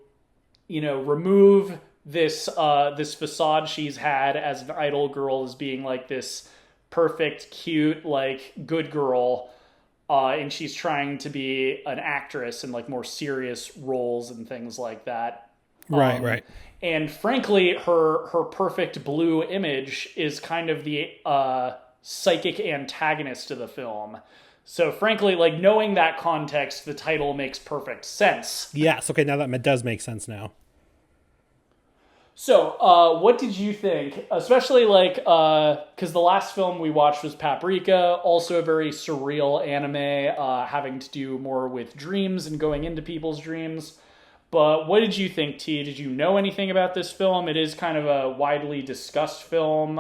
remove this facade she's had as an idol girl as being like this perfect, cute, like good girl, and she's trying to be an actress in like more serious roles and things like that. Right. And frankly, her perfect blue image is kind of the psychic antagonist of the film. So frankly, like knowing that context, the title makes perfect sense. Yes. Okay. Now that does make sense now. So, what did you think? Especially like, because the last film we watched was Paprika, also a very surreal anime, having to do more with dreams and going into people's dreams. But what did you think, T? Did you know anything about this film? It is kind of a widely discussed film.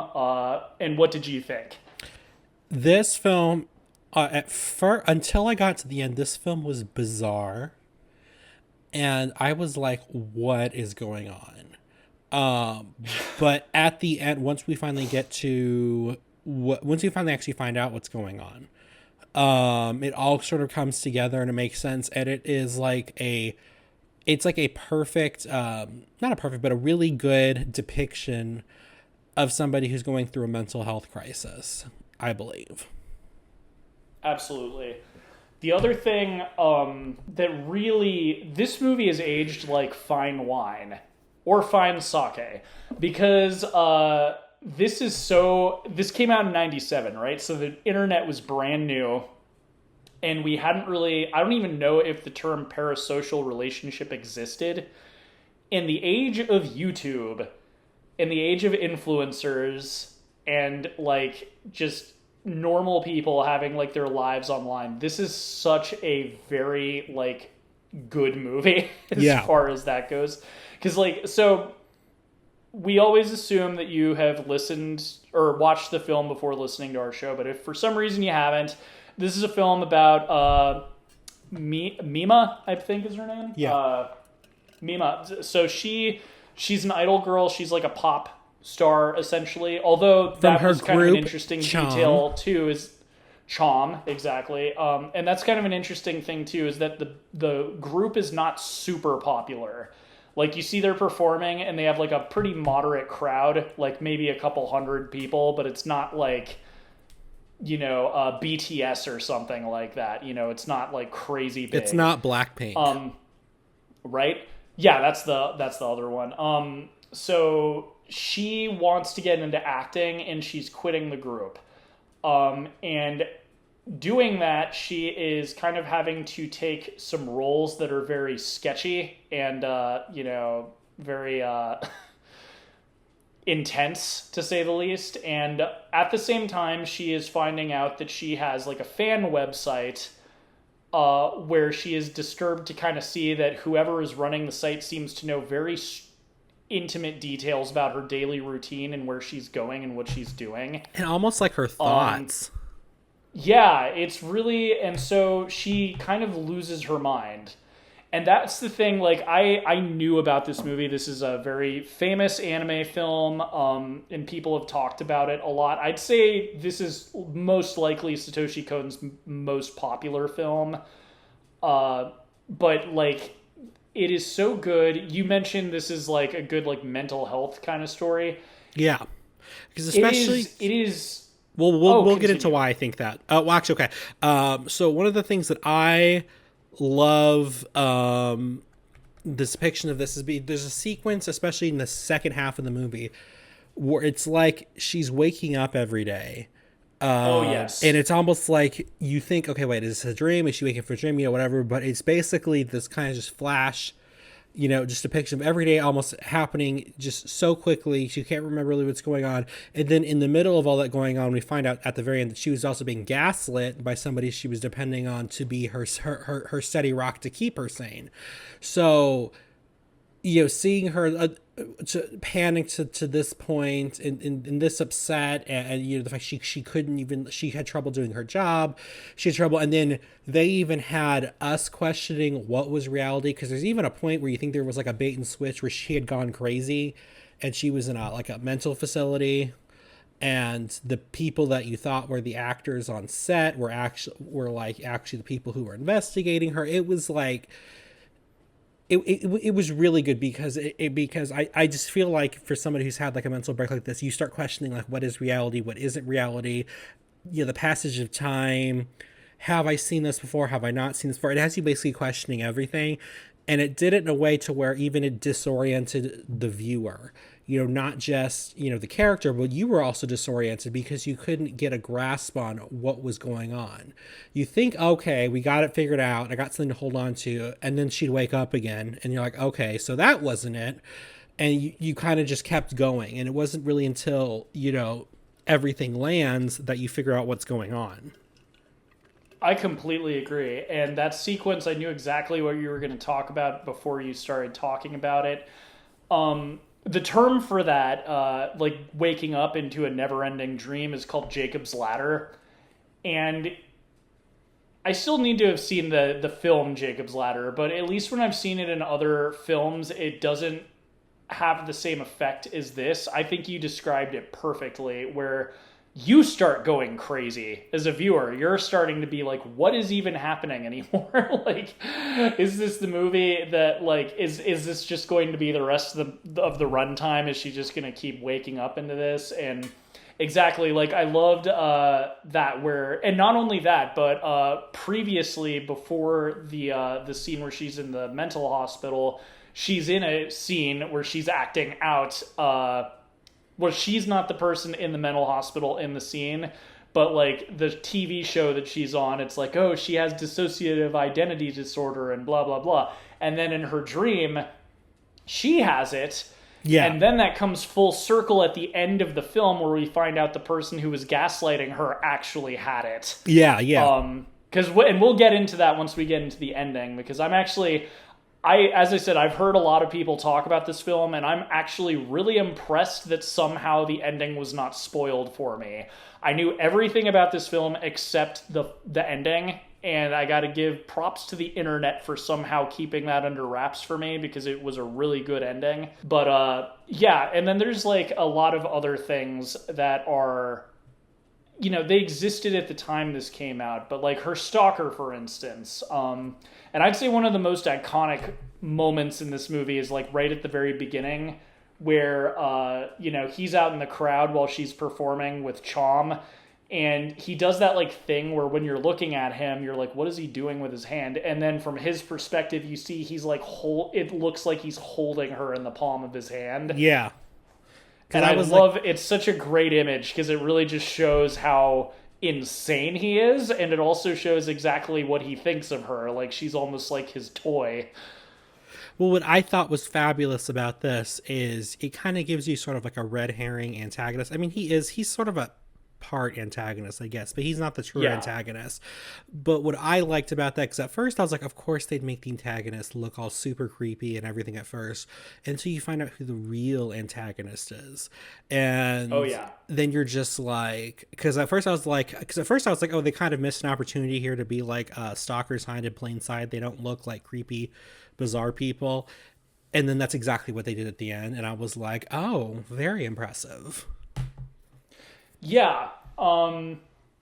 And what did you think? This film, at first, until I got to the end, this film was bizarre, and I was like, "What is going on?" But at the end, once we finally get to once we finally actually find out what's going on, it all sort of comes together and it makes sense. And it's like a perfect, not a perfect, but a really good depiction of somebody who's going through a mental health crisis, I believe. Absolutely. The other thing that really, this movie is aged like fine wine or fine sake, because this came out in 97, right? So the internet was brand new, and we hadn't really, I don't even know if the term parasocial relationship existed. In the age of YouTube, in the age of influencers, and like just normal people having like their lives online, this is such a very like good movie as far as that goes. Because like, so we always assume that you have listened or watched the film before listening to our show, but if for some reason you haven't, this is a film about Mima, I think is her name. Yeah. Mima. So she's an idol girl. She's like a pop star essentially. Although that was kind of an interesting detail too. Is Chom, exactly. And that's kind of an interesting thing too. Is that the group is not super popular. Like you see they're performing and they have like a pretty moderate crowd, like maybe a couple hundred people, but it's not like, you know, BTS or something like that. You know, it's not like crazy big. It's not Blackpink. Right? Yeah, that's the other one. So she wants to get into acting and she's quitting the group. And doing that, she is kind of having to take some roles that are very sketchy and, you know, very intense, to say the least. And at the same time, she is finding out that she has like a fan website where she is disturbed to kind of see that whoever is running the site seems to know very intimate details about her daily routine and where she's going and what she's doing. And almost like her thoughts. Yeah, it's really, and so she kind of loses her mind. And that's the thing, like, I knew about this movie. This is a very famous anime film, and people have talked about it a lot. I'd say this is most likely Satoshi Kon's most popular film. But, like, it is so good. You mentioned this is, like, a good, like, mental health kind of story. Yeah. Because especially... It is we'll get into why I think that. Well, actually, okay. So one of the things that I love this depiction of this is there's a sequence, especially in the second half of the movie, where it's like she's waking up every day. Yes. And it's almost like you think, okay, wait, is this a dream? Is she waking up for a dream? You know, whatever. But it's basically this kind of just flash, you know, just depiction of every day almost happening just so quickly. She can't remember really what's going on. And then in the middle of all that going on, we find out at the very end that she was also being gaslit by somebody she was depending on to be her steady rock to keep her sane. So, you know, seeing her to panic to this point and this upset and you know the fact she couldn't even, she had trouble doing her job, she had trouble, and then they even had us questioning what was reality, because there's even a point where you think there was like a bait and switch where she had gone crazy and she was in a mental facility, and the people that you thought were the actors on set were actually the people who were investigating her. It was like it was really good because I just feel like for somebody who's had like a mental break like this, you start questioning like what is reality, what isn't reality, you know, the passage of time. Have I seen this before? Have I not seen this before? It has you basically questioning everything, and it did it in a way to where even it disoriented the viewer. You know, not just, you know, the character, but you were also disoriented because you couldn't get a grasp on what was going on. You think, okay, we got it figured out. I got something to hold on to. And then she'd wake up again and you're like, okay, so that wasn't it. And you kind of just kept going. And it wasn't really until, you know, everything lands that you figure out what's going on. I completely agree. And that sequence, I knew exactly what you were going to talk about before you started talking about it. The term for that, like waking up into a never-ending dream, is called Jacob's Ladder. And I still need to have seen the film Jacob's Ladder, but at least when I've seen it in other films, it doesn't have the same effect as this. I think you described it perfectly, where you start going crazy as a viewer. You're starting to be like, what is even happening anymore? Like, is this the movie that, like, is this just going to be the rest of the runtime? Is she just going to keep waking up into this? And exactly, like, I loved that, where, and not only that, but previously, before the scene where she's in the mental hospital, she's in a scene where she's acting out. Well, she's not the person in the mental hospital in the scene, but like the TV show that she's on, it's like, oh, she has dissociative identity disorder and blah, blah, blah. And then in her dream, she has it. Yeah. And then that comes full circle at the end of the film, where we find out the person who was gaslighting her actually had it. Yeah, yeah. And we'll get into that once we get into the ending, because as I said, I've heard a lot of people talk about this film, and I'm actually really impressed that somehow the ending was not spoiled for me. I knew everything about this film except the ending, and I got to give props to the internet for somehow keeping that under wraps for me, because it was a really good ending. But yeah, and then there's like a lot of other things that are, you know, they existed at the time this came out, but like her stalker, for instance. And I'd say one of the most iconic moments in this movie is like right at the very beginning, where, you know, he's out in the crowd while she's performing with Chom. And he does that like thing where when you're looking at him, you're like, what is he doing with his hand? And then from his perspective, you see he's like, it looks like he's holding her in the palm of his hand. Yeah. And I love, it's such a great image, because it really just shows how insane he is, and it also shows exactly what he thinks of her. Like, she's almost like his toy. Well, what I thought was fabulous about this is it kind of gives you sort of like a red herring antagonist. I mean, he's sort of a part antagonist, I guess, but he's not the true antagonist. But what I liked about that, because at first I was like, of course they'd make the antagonist look all super creepy and everything at first, until you find out who the real antagonist is. And then you're just like, because at first I was like, oh, they kind of missed an opportunity here to be like stalkers hide in plain sight. They don't look like creepy, bizarre people. And then that's exactly what they did at the end. And I was like, oh, very impressive. Yeah, and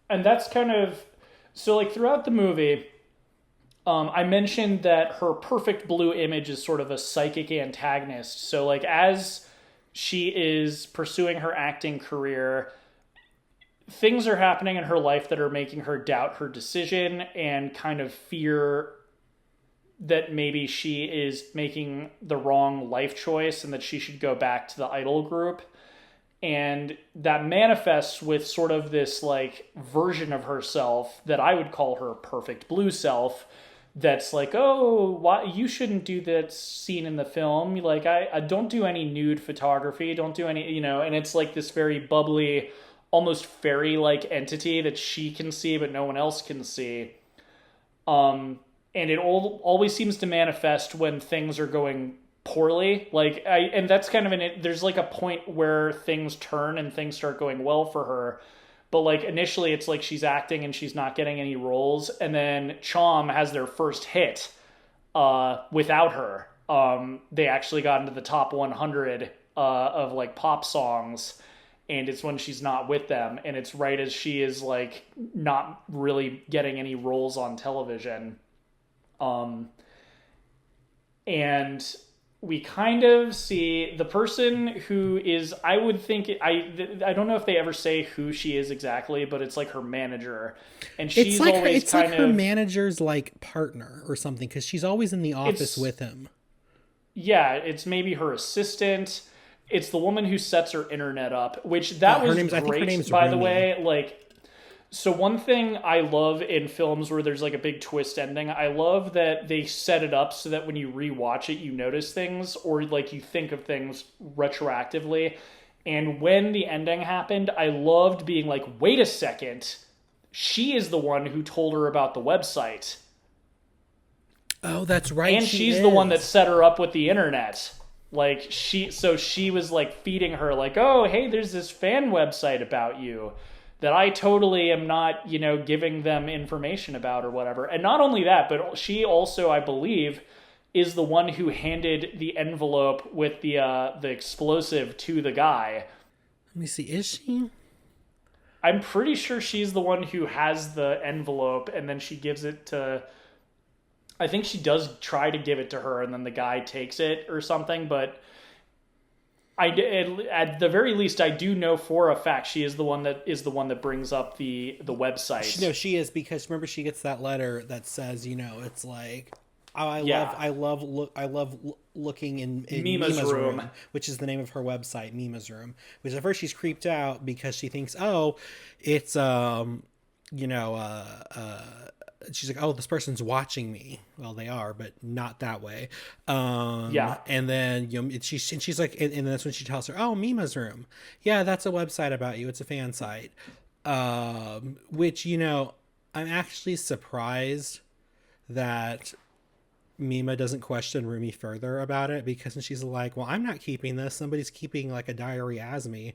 that's kind of, so like throughout the movie, I mentioned that her perfect blue image is sort of a psychic antagonist. So like as she is pursuing her acting career, things are happening in her life that are making her doubt her decision and kind of fear that maybe she is making the wrong life choice and that she should go back to the idol group. And that manifests with sort of this like version of herself that I would call her perfect blue self. That's like, oh, why you shouldn't do that scene in the film. Like, I don't do any nude photography. Don't do any, you know, and it's like this very bubbly, almost fairy-like entity that she can see, but no one else can see. And it always seems to manifest when things are going poorly, like and that's kind of there's like a point where things turn and things start going well for her, but like initially it's like she's acting and she's not getting any roles, and then Chom has their first hit without her. They actually got into the top 100 of like pop songs, and it's when she's not with them, and it's right as she is like not really getting any roles on television. And we kind of see the person who is, I would think, I don't know if they ever say who she is exactly, but it's like her manager. And she's like always it's like her manager's like partner or something, because she's always in the office with him. Yeah, it's maybe her assistant. It's the woman who sets her internet up, which that was great, I think her name's by Rumi. The way. Like, so one thing I love in films where there's like a big twist ending, I love that they set it up so that when you rewatch it, you notice things, or like you think of things retroactively. And when the ending happened, I loved being like, wait a second, she is the one who told her about the website. Oh, that's right. And she's the one that set her up with the internet. Like, she was like feeding her, like, oh, hey, there's this fan website about you that I totally am not, giving them information about or whatever. And not only that, but she also, I believe, is the one who handed the envelope with the explosive to the guy. Let me see. Is she? I'm pretty sure she's the one who has the envelope, and then she gives it to... I think she does try to give it to her, and then the guy takes it or something, but at the very least, I do know for a fact she is the one that brings up the website. No, she is, because remember, she gets that letter that says, it's like, oh, I love looking in Mima's room, which is the name of her website, Mima's Room. Which at first she's creeped out because she thinks, oh, it's she's like, oh, this person's watching me. Well, they are, but not that way. And then she's like, and that's when she tells her, oh, Mima's Room. Yeah, that's a website about you. It's a fan site. Which I'm actually surprised that Mima doesn't question Rumi further about it, because she's like, well, I'm not keeping this. Somebody's keeping like a diary as me.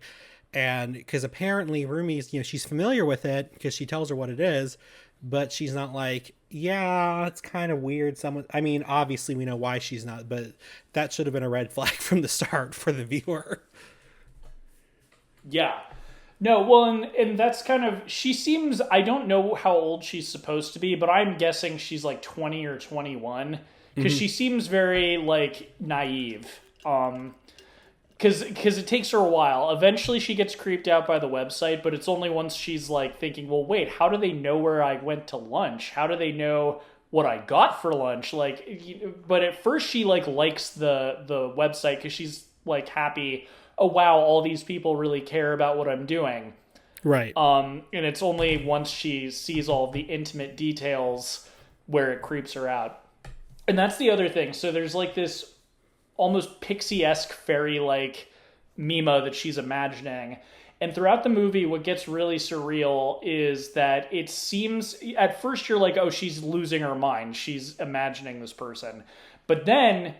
And because apparently Rumi's, she's familiar with it because she tells her what it is, but she's not like, yeah, it's kind of weird. Obviously we know why she's not, but that should have been a red flag from the start for the viewer. Yeah. No, well, and that's kind of, she seems, I don't know how old she's supposed to be, but I'm guessing she's like 20 or 21, because she seems very, like, naive. Because it takes her a while. Eventually she gets creeped out by the website, but it's only once she's, like, thinking, well, wait, how do they know where I went to lunch? How do they know what I got for lunch? Like, but at first she, like, likes the website because she's, like, happy, oh, wow, all these people really care about what I'm doing. Right. And it's only once she sees all the intimate details where it creeps her out. And that's the other thing. So there's, like, this almost pixie-esque fairy-like Mima that she's imagining. And throughout the movie, what gets really surreal is that it seems, at first you're like, oh, she's losing her mind. She's imagining this person. But then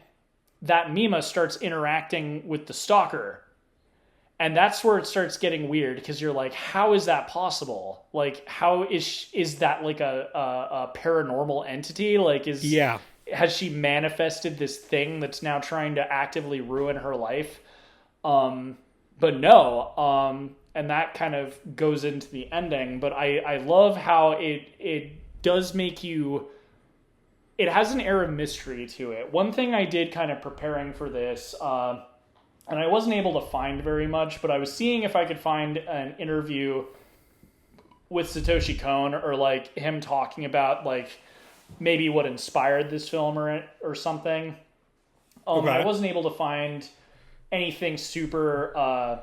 that Mima starts interacting with the stalker. And that's where it starts getting weird, because you're like, how is that possible? Like, how is that like a paranormal entity? Like, has she manifested this thing that's now trying to actively ruin her life? But no. And that kind of goes into the ending. But I love how it does make you... It has an air of mystery to it. One thing I did kind of preparing for this, and I wasn't able to find very much, but I was seeing if I could find an interview with Satoshi Kon, or like him talking about like maybe what inspired this film or something. Okay. I wasn't able to find anything super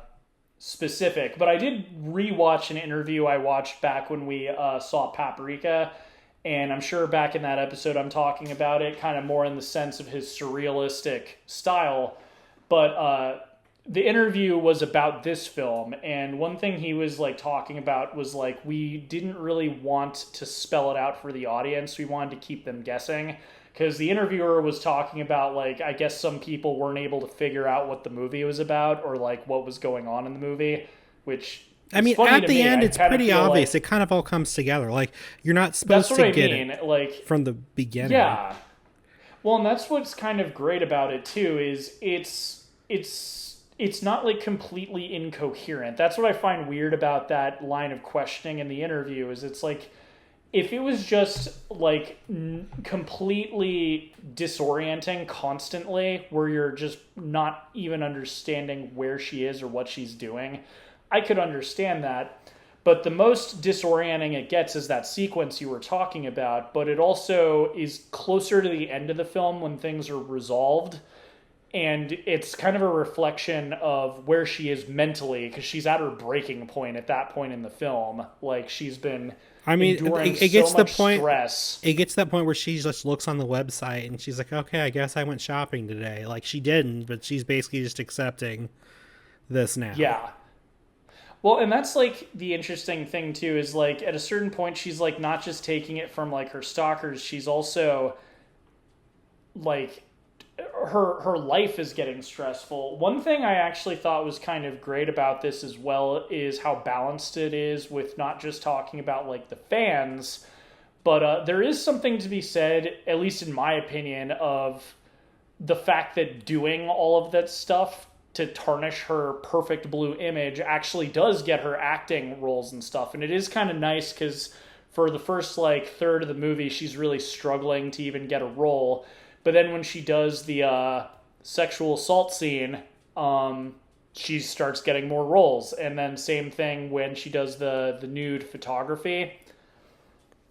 specific, but I did rewatch an interview I watched back when we saw Paprika. And I'm sure back in that episode I'm talking about it kind of more in the sense of his surrealistic style. But the interview was about this film. And one thing he was like talking about was like, we didn't really want to spell it out for the audience. We wanted to keep them guessing. Because the interviewer was talking about like, I guess some people weren't able to figure out what the movie was about, or like what was going on in the movie, which... at the end, it's pretty obvious. It kind of all comes together. Like, you're not supposed to get it like from the beginning. Yeah. Well, and that's what's kind of great about it too. Is it's not like completely incoherent. That's what I find weird about that line of questioning in the interview. Is it's like, if it was just like completely disorienting constantly, where you're just not even understanding where she is or what she's doing, I could understand that. But the most disorienting it gets is that sequence you were talking about, but it also is closer to the end of the film when things are resolved. And it's kind of a reflection of where she is mentally, because she's at her breaking point at that point in the film. Like, she's been enduring it gets so the much point, stress. It gets to that point where she just looks on the website and she's like, okay, I guess I went shopping today. Like, she didn't, but she's basically just accepting this now. Yeah. Well, and that's like the interesting thing too is like at a certain point she's like not just taking it from like her stalkers, she's also like her life is getting stressful. One thing I actually thought was kind of great about this as well is how balanced it is with not just talking about like the fans, but there is something to be said, at least in my opinion, of the fact that doing all of that stuff to tarnish her perfect blue image actually does get her acting roles and stuff. And it is kind of nice because for the first like third of the movie, she's really struggling to even get a role. But then when she does the sexual assault scene, she starts getting more roles. And then same thing when she does the nude photography.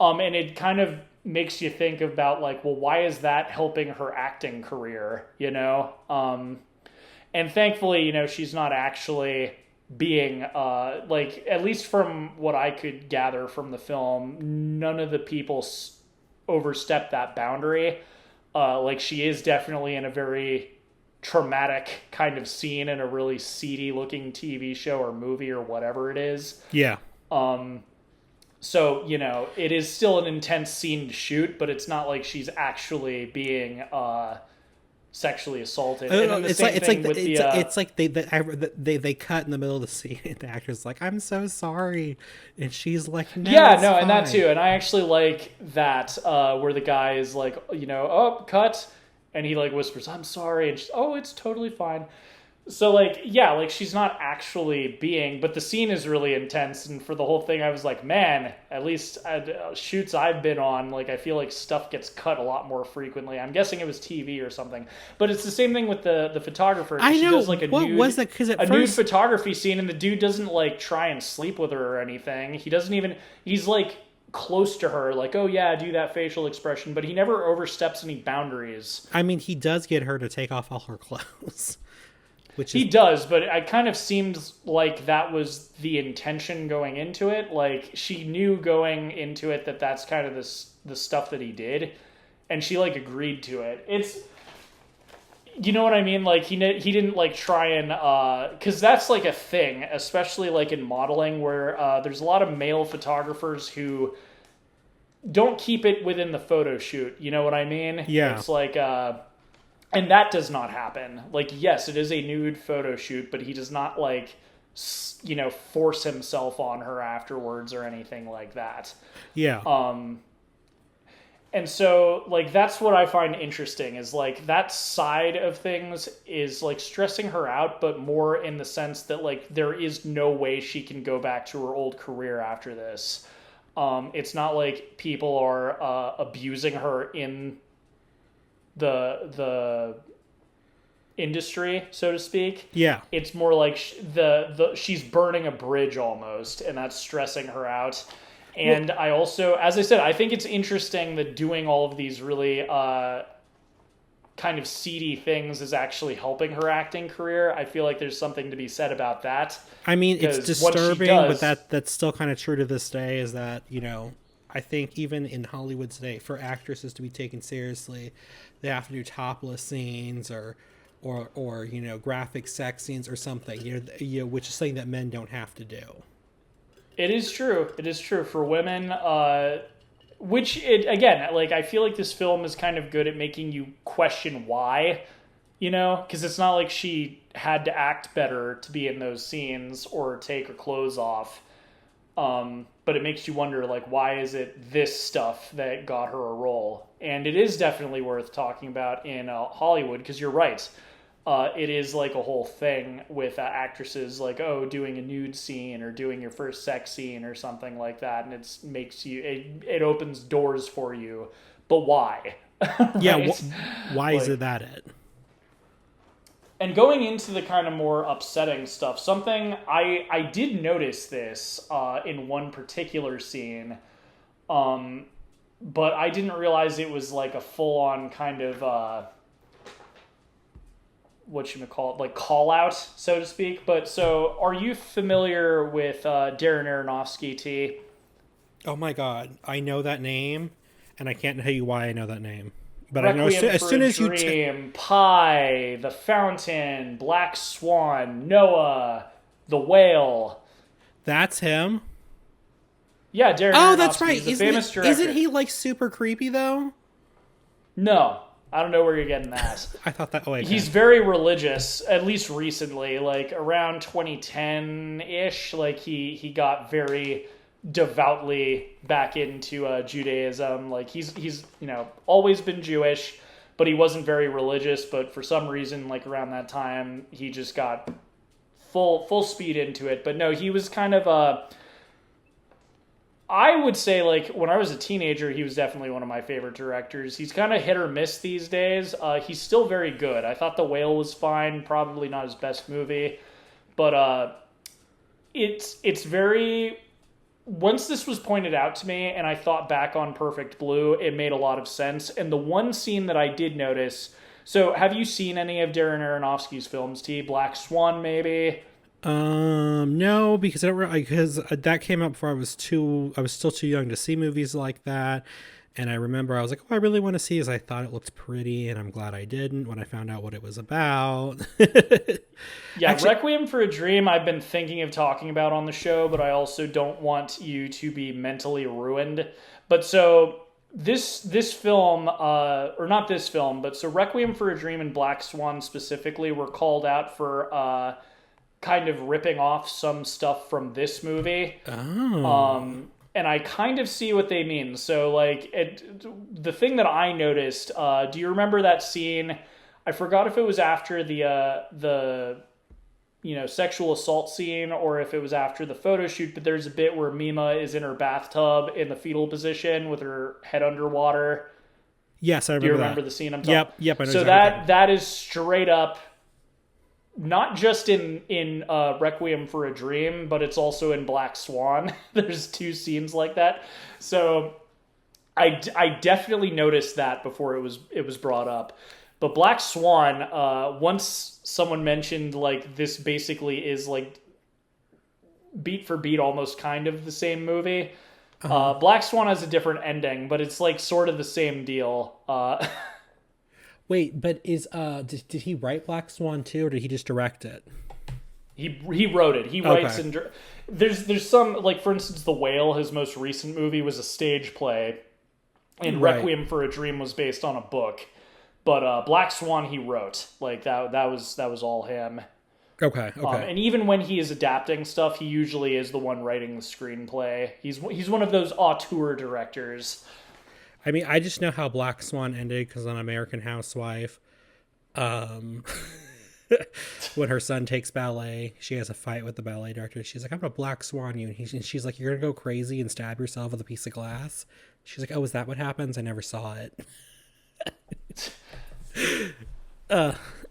And it kind of makes you think about like, well, why is that helping her acting career, you know? And thankfully, you know, she's not actually being, like, at least from what I could gather from the film, none of the people overstep that boundary. Like, she is definitely in a very traumatic kind of scene in a really seedy looking TV show or movie or whatever it is. Yeah. So, you know, it is still an intense scene to shoot, but it's not like she's actually being sexually assaulted. And It's like they cut in the middle of the scene and the actor's like, I'm so sorry, and she's like, no, yeah, it's no, fine. and that too. And I actually like that where the guy is like, you know, oh, cut, and he like whispers, I'm sorry, and she's, oh, it's totally fine. So, like, yeah, like, she's not actually being, but the scene is really intense, and for the whole thing, I was like, man, at least shoots I've been on, like, I feel like stuff gets cut a lot more frequently. I'm guessing it was TV or something. But it's the same thing with the photographer. I know. She does, like, Was that? Because at nude first, photography scene, and the dude doesn't, like, try and sleep with her or anything. He doesn't even, he's, like, close to her, like, oh, yeah, do that facial expression, but he never oversteps any boundaries. I mean, he does get her to take off all her clothes. He does, but it kind of seemed like that was the intention going into it. Like, she knew going into it that that's kind of the stuff that he did, and she, like, agreed to it. It's, you know what I mean? Like, he didn't, like, try and, because that's, like, a thing, especially, like, in modeling, where there's a lot of male photographers who don't keep it within the photo shoot. You know what I mean? Yeah. It's like, and that does not happen. Like, yes, it is a nude photo shoot, but he does not, like, you know, force himself on her afterwards or anything like that. Yeah. And so, like, that's what I find interesting is, like, that side of things is, like, stressing her out, but more in the sense that, like, there is no way she can go back to her old career after this. It's not like people are abusing her in the industry, so to speak. Yeah. It's more like she's burning a bridge almost, and that's stressing her out. And I also, as I said, I think it's interesting that doing all of these really kind of seedy things is actually helping her acting career. I feel like there's something to be said about that. I mean, it's disturbing, but that's still kind of true to this day, is that, you know, I think even in Hollywood today, for actresses to be taken seriously, they have to do topless scenes or you know, graphic sex scenes or something, you know, which is something that men don't have to do. It is true. It is true for women. Which again, like, I feel like this film is kind of good at making you question why, you know, because it's not like she had to act better to be in those scenes or take her clothes off. But it makes you wonder, like, why is it this stuff that got her a role? And it is definitely worth talking about in Hollywood, because you're right. It is like a whole thing with actresses, like, oh, doing a nude scene or doing your first sex scene or something like that, and it opens doors for you. But why? Right? Yeah, why is it that it? And going into the kind of more upsetting stuff, something I did notice this in one particular scene, but I didn't realize it was like a full-on kind of whatchamacallit, like call out, so to speak. But so, are you familiar with Darren Aronofsky, T? Oh my god, I know that name, and I can't tell you why I know that name. But Requiem I know as soon as you Pi, The Fountain, Black Swan, Noah, The Whale. That's him. Yeah, Darren Oh, Aronofsky. that's right. He's a famous director. Isn't he like super creepy though? No, I don't know where you're getting that. I thought that. Oh, wait, He's very religious, at least recently, like around 2010-ish. Like he got very devoutly back into Judaism. Like he's always been Jewish, but he wasn't very religious. But for some reason, like around that time, he just got full speed into it. But no, he was kind of I would say, like, when I was a teenager, he was definitely one of my favorite directors. He's kind of hit or miss these days. He's still very good. I thought The Whale was fine, probably not his best movie. But it's very... Once this was pointed out to me, and I thought back on Perfect Blue, it made a lot of sense. And the one scene that I did notice... So, have you seen any of Darren Aronofsky's films, T? Black Swan, maybe? No, because because that came out before I was still too young to see movies like that. And I remember I was like, oh, I really want to see this. I thought it looked pretty, and I'm glad I didn't when I found out what it was about. Yeah, actually, Requiem for a Dream I've been thinking of talking about on the show, but I also don't want you to be mentally ruined. But so this film, or not this film, but so Requiem for a Dream and Black Swan specifically were called out for kind of ripping off some stuff from this movie. Oh. And I kind of see what they mean. So, like, the thing that I noticed, do you remember that scene? I forgot if it was after the sexual assault scene or if it was after the photo shoot, but there's a bit where Mima is in her bathtub in the fetal position with her head underwater. Yes, I remember. Do you remember that. the scene I'm talking? Yep. I know so exactly that is straight up, not just in Requiem for a Dream, but it's also in Black Swan. There's two scenes like that. So I definitely noticed that before it was brought up. But Black Swan, once someone mentioned, like, this basically is, like, beat for beat almost kind of the same movie. Black Swan has a different ending, but it's, like, sort of the same deal. Wait, but did he write Black Swan too, or did he just direct it? He wrote it. He writes and there's some, like, for instance, The Whale, his most recent movie, was a stage play, and Right. Requiem for a Dream was based on a book. But Black Swan he wrote. Like that was all him. Okay. And even when he is adapting stuff, he usually is the one writing the screenplay. He's one of those auteur directors. I mean, I just know how Black Swan ended because on American Housewife, when her son takes ballet, she has a fight with the ballet director. She's like, I'm gonna Black Swan you. And she's like, you're gonna go crazy and stab yourself with a piece of glass? She's like, oh, is that what happens? I never saw it.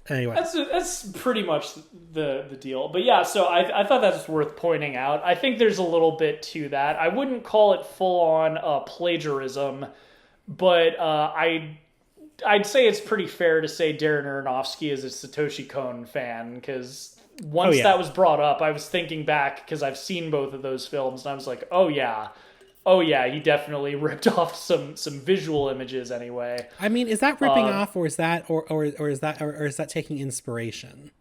Anyway. That's pretty much the deal. But yeah, so I thought that's worth pointing out. I think there's a little bit to that. I wouldn't call it full-on plagiarism, but I'd say it's pretty fair to say Darren Aronofsky is a Satoshi Kon fan, because once that was brought up, I was thinking back, because I've seen both of those films, and I was like, oh yeah, he definitely ripped off some visual images anyway. I mean, is that ripping off, or is that is that taking inspiration?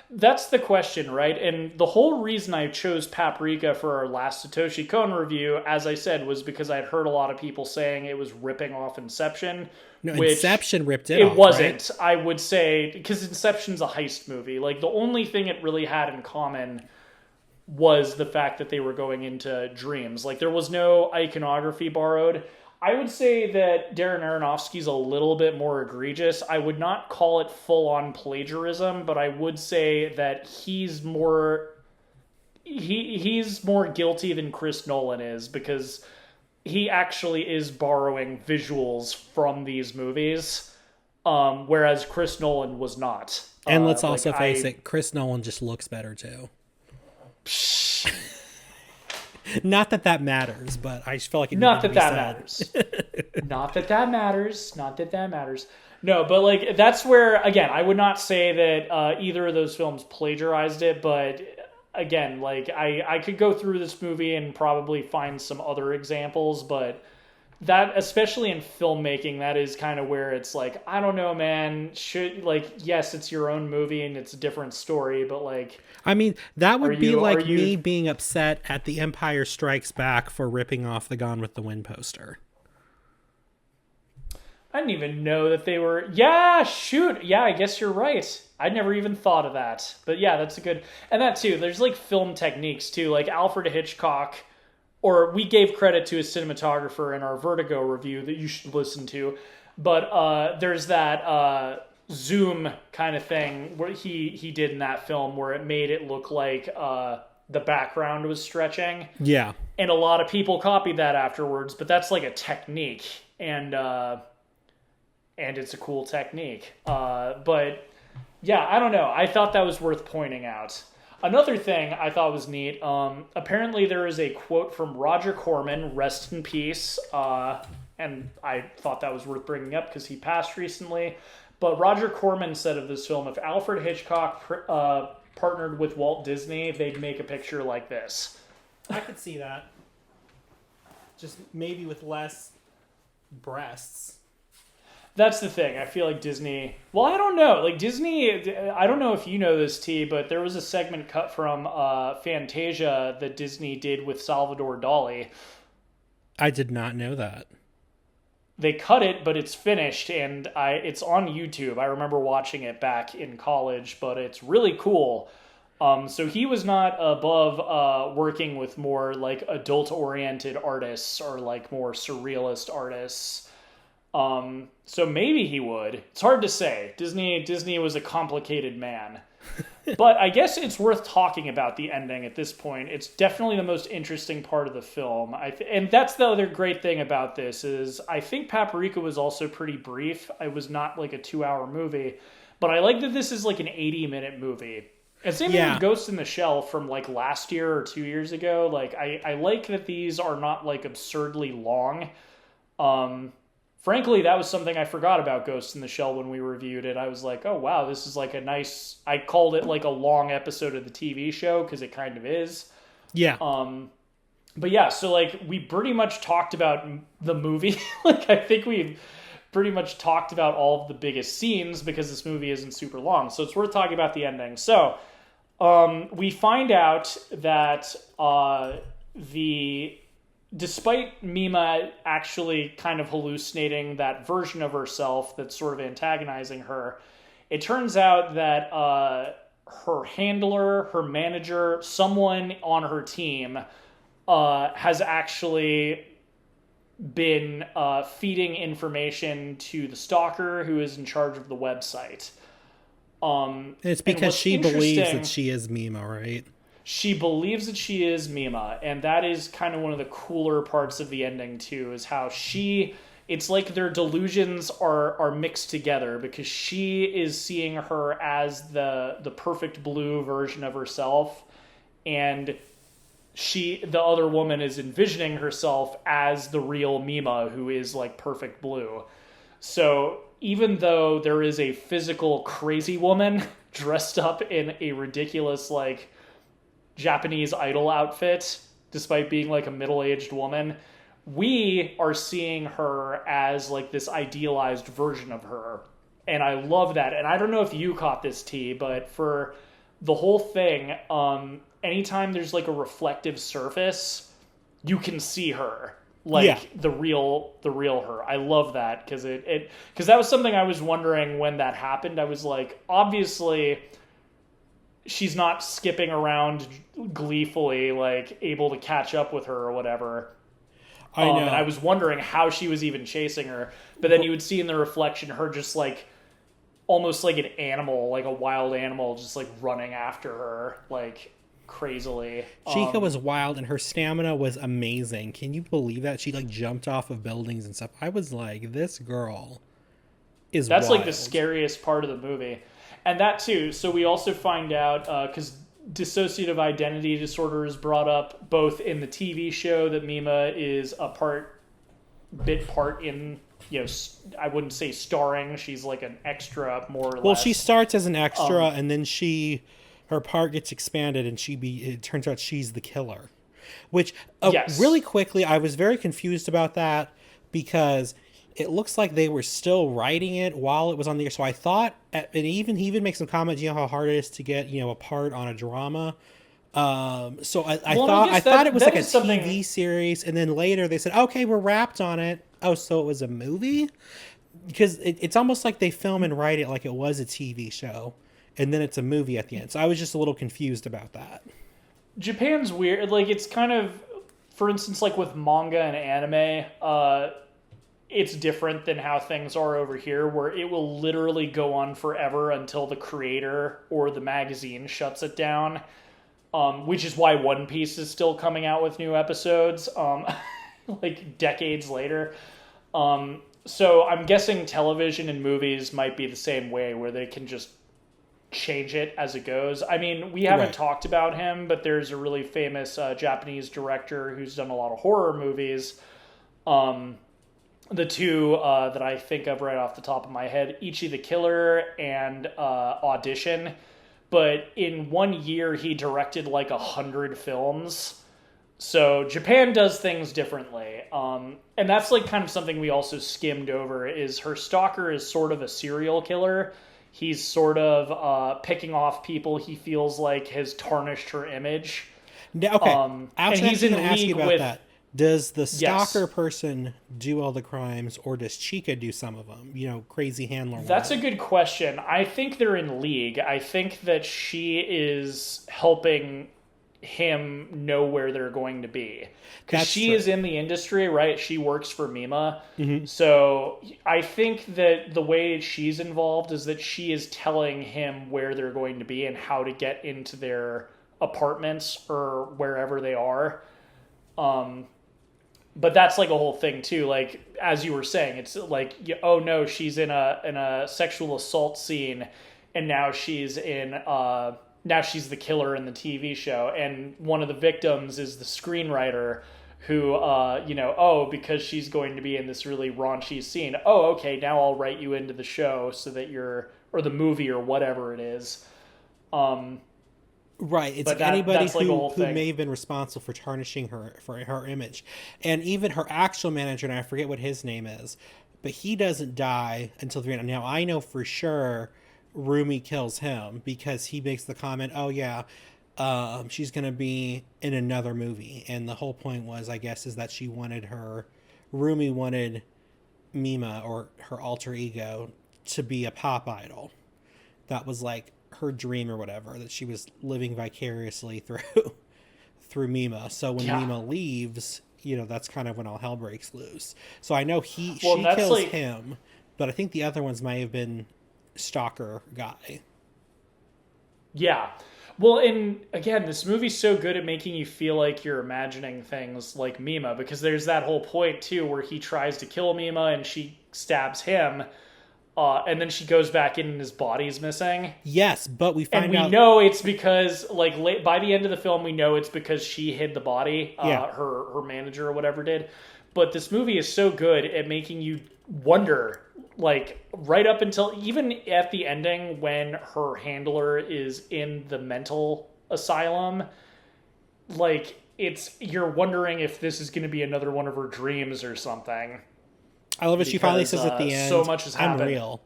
That's the question, right? And the whole reason I chose Paprika for our last Satoshi Kon review, as I said, was because I'd heard a lot of people saying it was ripping off Inception. No, which Inception ripped it off. It wasn't, right? I would say, because Inception's a heist movie. Like, the only thing it really had in common was the fact that they were going into dreams. Like, there was no iconography borrowed. I would say that Darren Aronofsky's a little bit more egregious. I would not call it full-on plagiarism, but I would say that he's more guilty than Chris Nolan is, because he actually is borrowing visuals from these movies, whereas Chris Nolan was not. And let's also face it, Chris Nolan just looks better too. Not that matters, but I just feel like not that matters. Not that matters. Not that matters. No, but like, that's where, again, I would not say that either of those films plagiarized it, but again, like, I could go through this movie and probably find some other examples, but that, especially in filmmaking, that is kind of where it's like, I don't know, man. Should, like, yes, it's your own movie and it's a different story, but like, I mean, that are would be you are like you me being upset at The Empire Strikes Back for ripping off the Gone with the Wind poster. I didn't even know that they were. Yeah, shoot. Yeah, I guess you're right. I never even thought of that. But yeah, that's a good. And that too, there's like film techniques too. Like Alfred Hitchcock, or we gave credit to his cinematographer in our Vertigo review that you should listen to. But there's that zoom kind of thing where he did in that film where it made it look like the background was stretching. Yeah. And a lot of people copied that afterwards, but that's like a technique. And it's a cool technique. But yeah, I don't know. I thought that was worth pointing out. Another thing I thought was neat, apparently there is a quote from Roger Corman, rest in peace, and I thought that was worth bringing up because he passed recently. But Roger Corman said of this film, if Alfred Hitchcock partnered with Walt Disney, they'd make a picture like this. I could see that. Just maybe with less breasts. That's the thing. I feel like Disney... Well, I don't know. Like, Disney... I don't know if you know this, T, but there was a segment cut from Fantasia that Disney did with Salvador Dali. I did not know that. They cut it, but it's finished, and it's on YouTube. I remember watching it back in college, but it's really cool. So he was not above working with more, like, adult-oriented artists or, like, more surrealist artists. So maybe he would. It's hard to say. Disney was a complicated man. But I guess it's worth talking about the ending at this point. It's definitely the most interesting part of the film. And that's the other great thing about this is I think Paprika was also pretty brief. It was not like a 2-hour movie. But I like that this is like an 80-minute movie. And same thing with Ghost in the Shell from like last year or 2 years ago. Like I like that these are not like absurdly long. Frankly, that was something I forgot about Ghost in the Shell when we reviewed it. I was like, oh, wow, this is like a nice... I called it like a long episode of the TV show because it kind of is. Yeah. But yeah, so like we pretty much talked about the movie. Like I think we've pretty much talked about all of the biggest scenes because this movie isn't super long. So it's worth talking about the ending. So we find out that despite Mima actually kind of hallucinating that version of herself that's sort of antagonizing her, it turns out that her handler, her manager, someone on her team has actually been feeding information to the stalker who is in charge of the website. It's because she believes that she is Mima, right? She believes that she is Mima, and that is kind of one of the cooler parts of the ending, too, is how it's like their delusions are mixed together, because she is seeing her as the perfect blue version of herself, and the other woman is envisioning herself as the real Mima, who is like perfect blue. So even though there is a physical crazy woman dressed up in a ridiculous, like, Japanese idol outfit, despite being like a middle-aged woman, we are seeing her as like this idealized version of her. And I love that. And I don't know if you caught this, T, but for the whole thing, anytime there's like a reflective surface, you can see her. Like the real her. I love that because because that was something I was wondering when that happened. I was like, obviously she's not skipping around gleefully, like able to catch up with her or whatever. I know. And I was wondering how she was even chasing her. But then you would see in the reflection her just like almost like an animal, like a wild animal, just like running after her, like crazily. Chica was wild and her stamina was amazing. Can you believe that? She like jumped off of buildings and stuff. I was like, this girl is That's wild. Like the scariest part of the movie. And that too, so we also find out, because dissociative identity disorder is brought up both in the TV show that Mima is a bit part in, you know, I wouldn't say starring, she's like an extra more or less. Well, she starts as an extra and then her part gets expanded and it turns out she's the killer. Which, yes. Really quickly, I was very confused about that because it looks like they were still writing it while it was on the air. So I thought, and even he even makes some comments, you know how hard it is to get a part on a drama. So Well, and I I guess thought it was that like a is something. TV series, and then later they said, okay, we're wrapped on it. Oh, so it was a movie? Because it's almost like they film and write it like it was a TV show, and then it's a movie at the end. So I was just a little confused about that. Japan's weird. Like, it's kind of, for instance, like with manga and anime, it's different than how things are over here, where it will literally go on forever until the creator or the magazine shuts it down. Which is why One Piece is still coming out with new episodes, like decades later. So I'm guessing television and movies might be the same way, where they can just change it as it goes. I mean, we haven't Right. talked about him, but there's a really famous Japanese director who's done a lot of horror movies. The two that I think of right off the top of my head, Ichi the Killer and Audition. But in 1 year, he directed like 100 films. So Japan does things differently. And that's like kind of something we also skimmed over, is her stalker is sort of a serial killer. He's sort of picking off people he feels like has tarnished her image. Now, okay, I was And he's actually in going to ask you league about with. that. Does the Yes. stalker person do all the crimes, or does Chica do some of them? Crazy handler That's a woman. good question. I think they're in league. I think that she is helping him know where they're going to be. Because That's she true. is in the industry, right? She works for Mima. So I think that the way she's involved is that she is telling him where they're going to be and how to get into their apartments or wherever they are. But that's like a whole thing too. Like, as you were saying, it's like, oh no, she's in a sexual assault scene, and now she's now she's the killer in the TV show, and one of the victims is the screenwriter who because she's going to be in this really raunchy scene. Oh, okay, now I'll write you into the show so that or the movie or whatever it is. Right, it's But anybody that's like a whole who thing. may have been responsible for tarnishing her image, and even her actual manager, and I forget what his name is, but he doesn't die until the end. Now I know for sure Rumi kills him because he makes the comment, "Oh yeah, she's gonna be in another movie," and the whole point was, I guess, is that Rumi wanted Mima, or her alter ego, to be a pop idol. That was like her dream or whatever, that she was living vicariously through through Mima. So when Yeah. Mima leaves, that's kind of when all hell breaks loose. So I know Well, and she that's kills like him, but I think the other ones may have been stalker guy. Yeah. Well, and again, this movie's so good at making you feel like you're imagining things like Mima, because there's that whole point too where he tries to kill Mima and she stabs him, and then she goes back in and his body's missing. Yes, but we And find we out. know it's because, like, by the end of the film, we know it's because she hid the body, Yeah, her manager or whatever did. But this movie is so good at making you wonder, like, right up until even at the ending when her handler is in the mental asylum, like, you're wondering if this is going to be another one of her dreams or something, I love it. She finally because says at the so end, much has "I'm happened, real."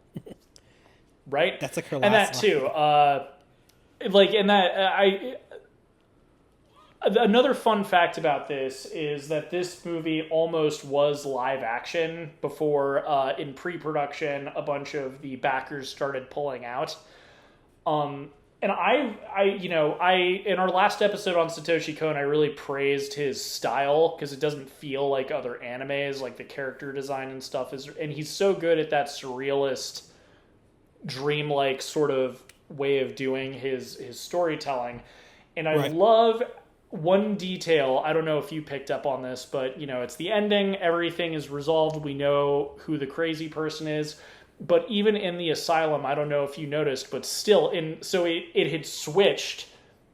right? That's like her And that last too, line. like, and that I another fun fact about this is that this movie almost was live action before, in pre-production, a bunch of the backers started pulling out. And in our last episode on Satoshi Kon, I really praised his style because it doesn't feel like other animes, like the character design and stuff is, and he's so good at that surrealist, dreamlike sort of way of doing his storytelling. And I Right. love one detail. I don't know if you picked up on this, but it's the ending. Everything is resolved. We know who the crazy person is. But even in the asylum, I don't know if you noticed, but still it had switched,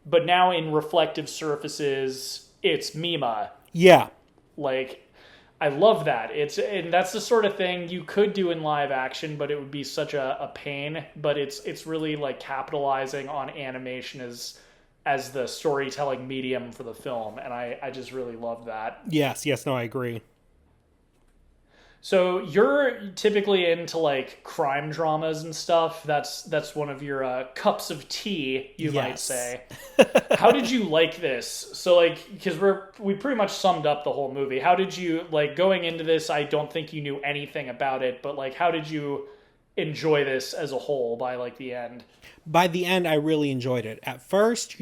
but now in reflective surfaces, it's Mima. Yeah, Like, I love that. And that's the sort of thing you could do in live action, but it would be such a pain. But it's really like capitalizing on animation as the storytelling medium for the film, and I just really love that. yes, yes. No, I agree. So you're typically into like crime dramas and stuff. That's one of your cups of tea, you might Yes. say. How did you like this? So like, because we pretty much summed up the whole movie. How did you like going into this? I don't think you knew anything about it, but like, how did you enjoy this as a whole by like the end? By the end, I really enjoyed it. At first,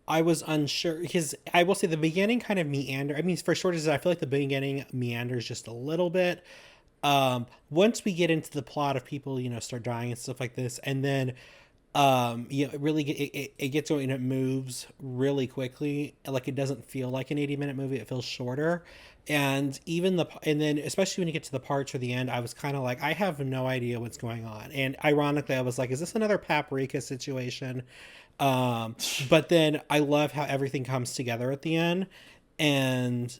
I was unsure because I will say the beginning kind of meander. I mean, for shortages, I feel like the beginning meanders just a little bit. Once we get into the plot of people, start dying and stuff like this, and then it really it gets going and it moves really quickly. Like it doesn't feel like an 80-minute movie; it feels shorter. And then especially when you get to the parts or the end, I was kind of like, I have no idea what's going on. And ironically, I was like, is this another Paprika situation? But then I love how everything comes together at the end, and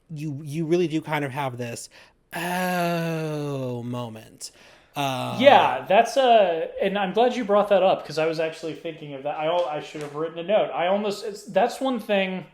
you really do kind of have this oh moment. Yeah, that's and I'm glad you brought that up because I was actually thinking of that. I should have written a note. That's one thing.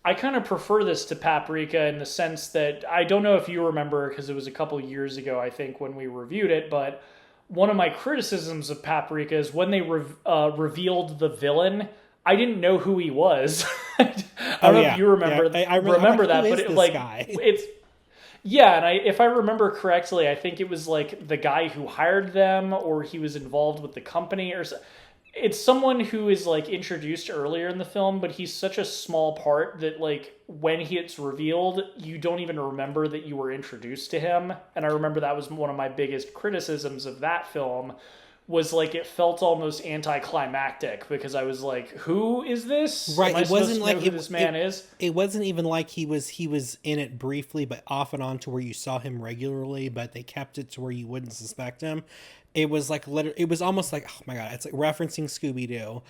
I kind of prefer this to Paprika in the sense that I don't know if you remember because it was a couple years ago, I think, when we reviewed it, but one of my criticisms of Paprika is when they revealed the villain, I didn't know who he was. I don't know if you remember remember like, that, who but is this like guy? it's yeah, and if I remember correctly, I think it was like the guy who hired them, or he was involved with the company, or it's someone who is like introduced earlier in the film, but he's such a small part that like when he gets revealed, you don't even remember that you were introduced to him. And I remember that was one of my biggest criticisms of that film was like it felt almost anticlimactic because I was like, who is this? Right. Am I It supposed wasn't to like know who this man is? it wasn't even like he was in it briefly, but off and on to where you saw him regularly, but they kept it to where you wouldn't suspect him. It was like it was almost like, oh my god, it's like referencing Scooby Doo.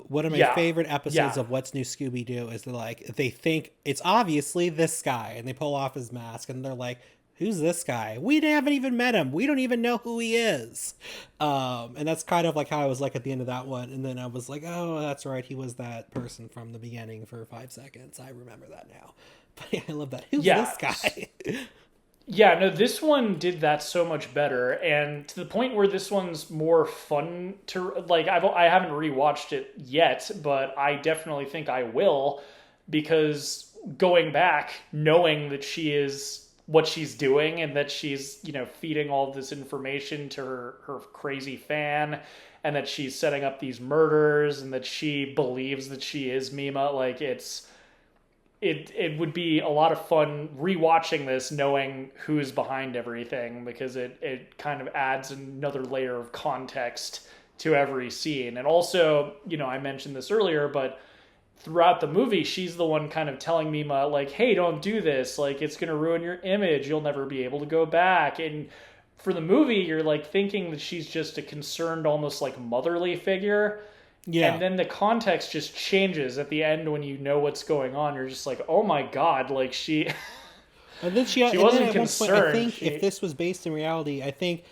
One of my Yeah. favorite episodes Yeah. of What's New Scooby Doo is they think it's obviously this guy, and they pull off his mask, and they're like, "Who's this guy? We haven't even met him. We don't even know who he is." And that's kind of like how I was like at the end of that one, and then I was like, "Oh, that's right, he was that person from the beginning for 5 seconds. I remember that now." But yeah, I love that. Who's Yeah. this guy? Yeah, no, this one did that so much better, and to the point where this one's more fun to like. I haven't rewatched it yet, but I definitely think I will because going back, knowing that she is what she's doing and that she's feeding all of this information to her crazy fan, and that she's setting up these murders, and that she believes that she is Mima, like it would be a lot of fun rewatching this knowing who's behind everything because it kind of adds another layer of context to every scene. And also, I mentioned this earlier, but throughout the movie, she's the one kind of telling Mima, like, hey, don't do this. Like, it's going to ruin your image. You'll never be able to go back. And for the movie, you're like thinking that she's just a concerned, almost like motherly figure. Yeah. And then the context just changes at the end when you know what's going on. You're just like, oh my god, like she And then she and wasn't then at one point, I concerned. think if this was based in reality, I think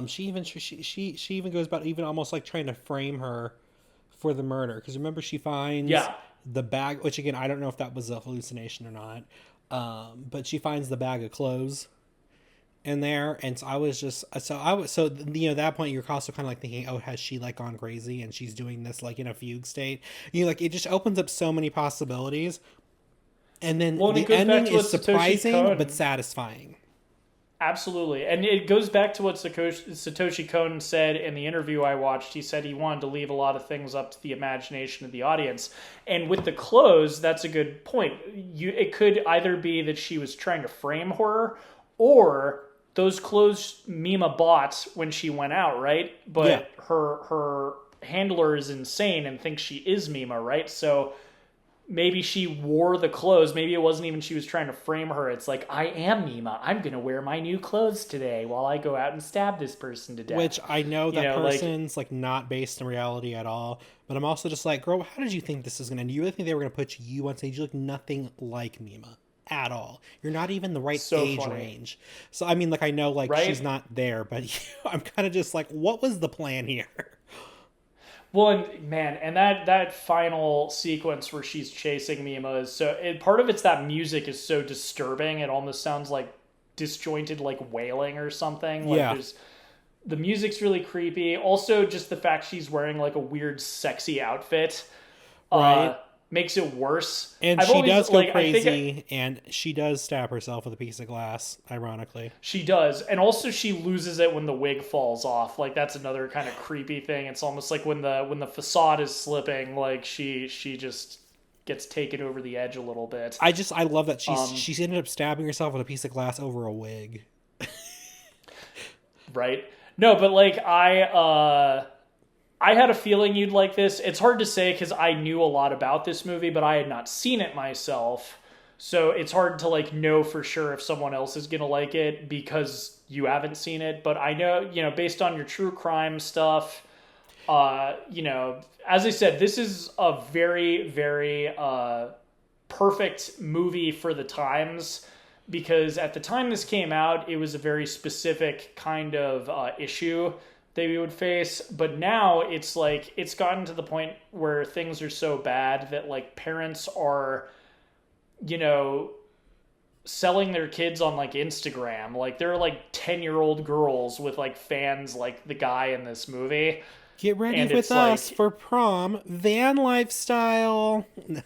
she even goes about even almost like trying to frame her for the murder, because remember she finds Yeah. the bag, which again I don't know if that was a hallucination or not, but she finds the bag of clothes in there, and so I was just at that point you're also kind of like thinking, oh, has she like gone crazy and she's doing this like in a fugue state, like it just opens up so many possibilities. And then Well, and the it goes back ending to is what surprising Satoshi Kon but satisfying. absolutely. And it goes back to what Satoshi Kon said in the interview I watched. He said he wanted to leave a lot of things up to the imagination of the audience. And with the clothes, that's a good point. It could either be that she was trying to frame her, or those clothes Mima bought when she went out, right? But Yeah. her handler is insane and thinks she is Mima, right? So maybe she wore the clothes. Maybe it wasn't even she was trying to frame her. It's like, I am Mima. I'm going to wear my new clothes today while I go out and stab this person to death. Which I know that like, person's like not based in reality at all. But I'm also just like, girl, how did you think this is going to end? Do you really think they were going to put you on stage? You look nothing like Mima at all. You're not even the right so age funny. range. So, I mean, like, I know like Right? she's not there, but I'm kind of just like, what was the plan here? Well, and man, and that final sequence where she's chasing Mima is part of it's that music is so disturbing. It almost sounds like disjointed, like wailing or something. Like Yeah, there's the music's really creepy. Also, just the fact she's wearing like a weird, sexy outfit right. uh, makes it worse. And I've she always does go like I think crazy, and she does stab herself with a piece of glass, ironically. she does, and also she loses it when the wig falls off. Like that's another kind of creepy thing. It's almost like when the facade is slipping, like she just gets taken over the edge a little bit. I love that Um, she's ended up stabbing herself with a piece of glass over a wig. right? No, but like I had a feeling you'd like this. It's hard to say because I knew a lot about this movie, but I had not seen it myself. So it's hard to like know for sure if someone else is gonna like it because you haven't seen it. But I know, based on your true crime stuff, as I said, this is a very, very perfect movie for the times because at the time this came out, it was a very specific kind of issue that we would face. But now it's like it's gotten to the point where things are so bad that like parents are, you know, selling their kids on like Instagram. Like they're like 10-year-old girls with like fans like the guy in this movie. Get ready And with it's us like for prom, van lifestyle. No.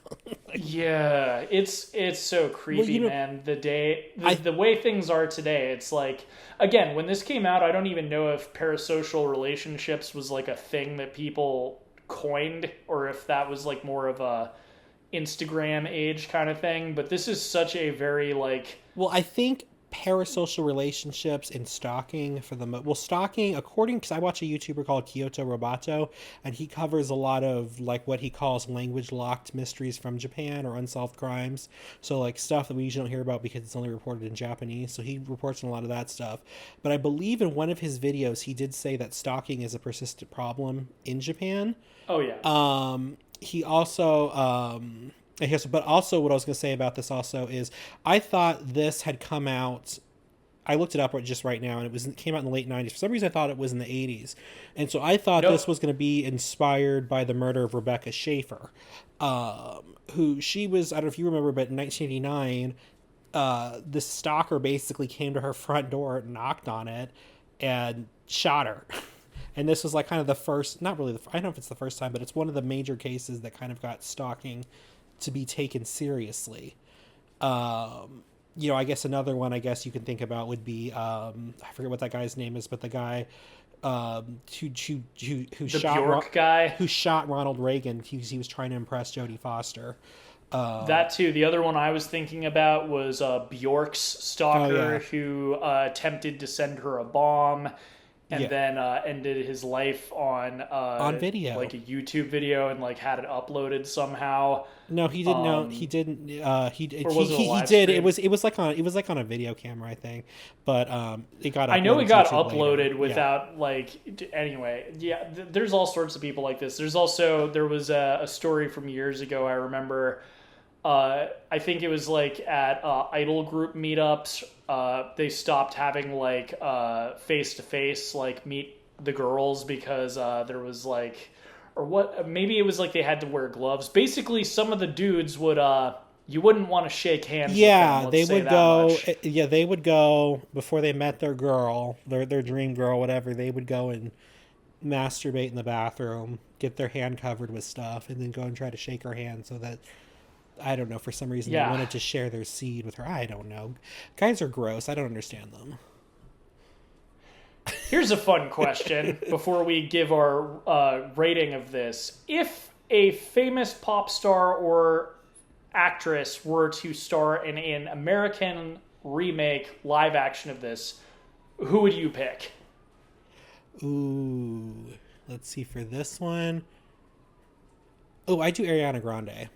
yeah, it's so creepy, man. The way things are today, it's like again, when this came out, I don't even know if parasocial relationships was like a thing that people coined or if that was like more of a Instagram age kind of thing, but this is such a very like Well, I think parasocial relationships and stalking stalking according because I watch a YouTuber called Kyoto Roboto, and he covers a lot of like what he calls language locked mysteries from Japan or unsolved crimes, so like stuff that we usually don't hear about because it's only reported in Japanese. So he reports on a lot of that stuff, but I believe in one of his videos he did say that stalking is a persistent problem in Japan. oh yeah. He also I guess, but also what I was going to say about this also is I thought this had come out. I looked it up just right now, and it came out in the late '90s. For some reason, I thought it was in the '80s, and so I thought Nope. this was going to be inspired by the murder of Rebecca Schaefer, who she was. I don't know if you remember, but in 1989, this stalker basically came to her front door, knocked on it, and shot her. And this was like kind of the first, not really I don't know if it's the first time, but it's one of the major cases that kind of got stalking to be taken seriously. I guess another one I guess you can think about would be I forget what that guy's name is, but the guy who The Bjork guy. who shot Ronald Reagan. He was trying to impress Jodie Foster. That too. The other one I was thinking about was Bjork's stalker who attempted to send her a bomb and then ended his life on video, like a YouTube video, and like had it uploaded somehow. No, he didn't. No, he didn't. Or was it a he live did. stream? It was like on a video camera, I think. But it got. I know it uploaded got to YouTube uploaded later. without anyway. Yeah, there's all sorts of people like this. There was a story from years ago. I remember. I think it was like at idol group meetups. They stopped having like face to face like meet the girls because there was like, or what? Maybe it was like they had to wear gloves. Basically, some of the dudes would you wouldn't want to shake hands. Yeah, with them, they let's say would that go. much. Yeah, they would go before they met their girl, their dream girl, whatever. They would go and masturbate in the bathroom, get their hand covered with stuff, and then go and try to shake her hand so that. I don't know, for some reason they Yeah. wanted to share their seed with her. I don't know. Guys are gross. I don't understand them. Here's a fun question before we give our rating of this. If a famous pop star or actress were to star in an American remake live action of this, who would you pick? Ooh. Let's see for this one. Oh, I do Ariana Grande.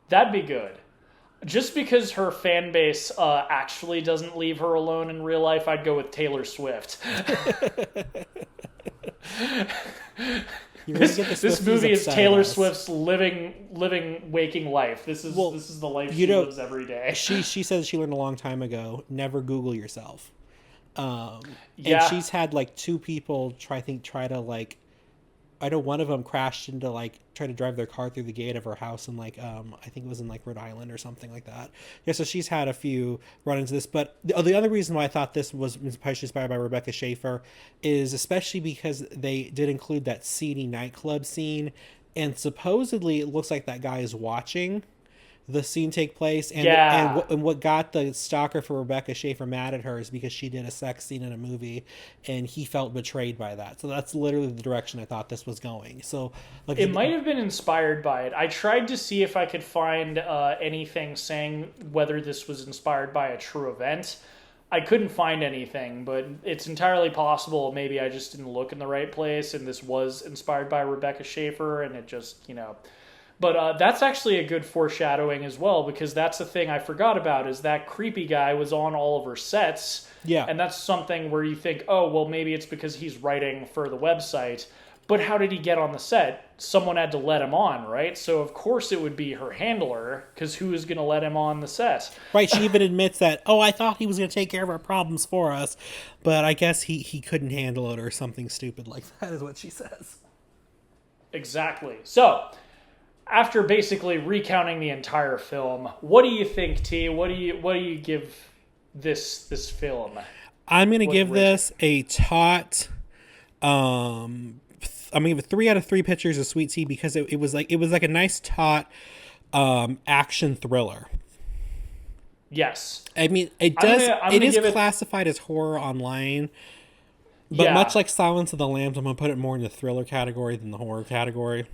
That'd be good. Just because her fan base actually doesn't leave her alone in real life, I'd go with Taylor Swift. This movie is Taylor Swift's living, waking life. This is the life she lives every day. She says she learned a long time ago, never Google yourself. And Yeah. she's had like two people try to like I know one of them crashed into like trying to drive their car through the gate of her house in like I think it was in like Rhode Island or something like that. Yeah, so she's had a few run into this, but the other reason why I thought this was partially inspired by Rebecca Schaeffer is especially because they did include that seedy nightclub scene, and supposedly it looks like that guy is watching the scene take place, and and what got the stalker for Rebecca Schaeffer mad at her is because she did a sex scene in a movie and he felt betrayed by that. So that's literally the direction I thought this was going. So like, it might have been inspired by it. I tried to see if I could find anything saying whether this was inspired by a true event. I couldn't find anything, but it's entirely possible maybe I just didn't look in the right place and this was inspired by Rebecca Schaeffer and it just, But that's actually a good foreshadowing as well, because that's the thing I forgot about, is that creepy guy was on all of her sets. Yeah. And that's something where you think, oh, well, maybe it's because he's writing for the website. But how did he get on the set? Someone had to let him on, right? So, of course, it would be her handler, because who is going to let him on the set? Right, she even admits that, I thought he was going to take care of our problems for us, but I guess he couldn't handle it or something stupid like that is what she says. Exactly. So, after basically recounting the entire film, what do you think, T? What do you give this film? I'm gonna give this a taut. I'm gonna give it 3 out of 3 pitchers of sweet tea because it was like a nice taut action thriller. Yes, I mean it is classified as horror online, but much like Silence of the Lambs, I'm gonna put it more in the thriller category than the horror category.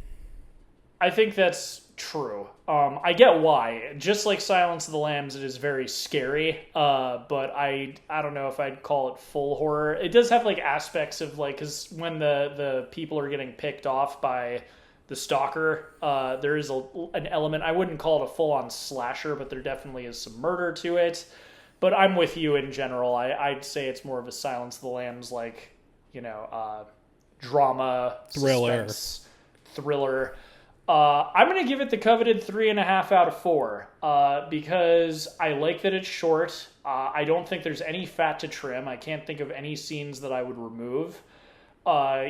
I think that's true. I get why. Just like Silence of the Lambs, it is very scary. But I don't know if I'd call it full horror. It does have like aspects of like, because when the people are getting picked off by the stalker, there is an element. I wouldn't call it a full on slasher, but there definitely is some murder to it. But I'm with you in general. I'd say it's more of a Silence of the Lambs, like drama, thriller, suspense, thriller. I'm going to give it the coveted 3.5 out of 4 because I like that it's short. I don't think there's any fat to trim. I can't think of any scenes that I would remove.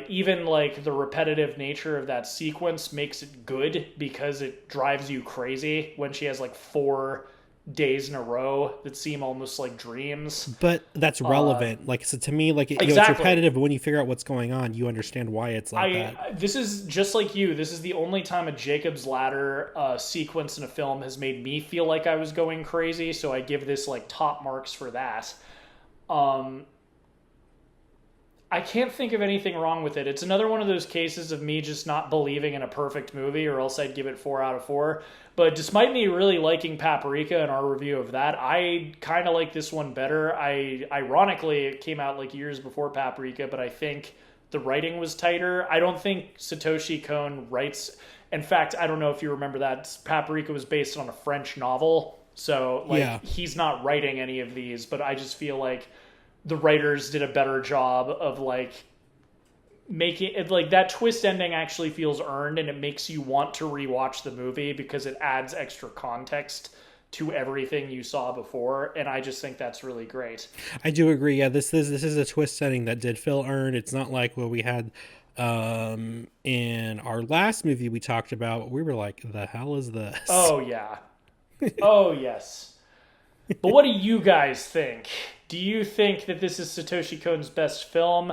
Even like the repetitive nature of that sequence makes it good because it drives you crazy when she has like 4 days in a row that seem almost like dreams. But that's relevant. So to me, like exactly. It's repetitive, but when you figure out what's going on, you understand why it's like that. This is just like you. This is the only time a Jacob's Ladder sequence in a film has made me feel like I was going crazy. So I give this like top marks for that. I can't think of anything wrong with it. It's another one of those cases of me just not believing in a perfect movie, or else I'd give it 4 out of 4. But despite me really liking Paprika and our review of that, I kind of like this one better. Ironically, it came out like years before Paprika, but I think the writing was tighter. I don't think Satoshi Kon writes... In fact, I don't know if you remember that. Paprika was based on a French novel, so he's not writing any of these, but I just feel like the writers did a better job of like making it like that twist ending actually feels earned, and it makes you want to rewatch the movie because it adds extra context to everything you saw before, and I just think that's really great. I do agree. Yeah, this is a twist ending that did feel earned. It's not like what we had in our last movie we talked about. We were like, the hell is this? Oh yeah. Oh yes. But what do you guys think? Do you think that this is Satoshi Kon's best film?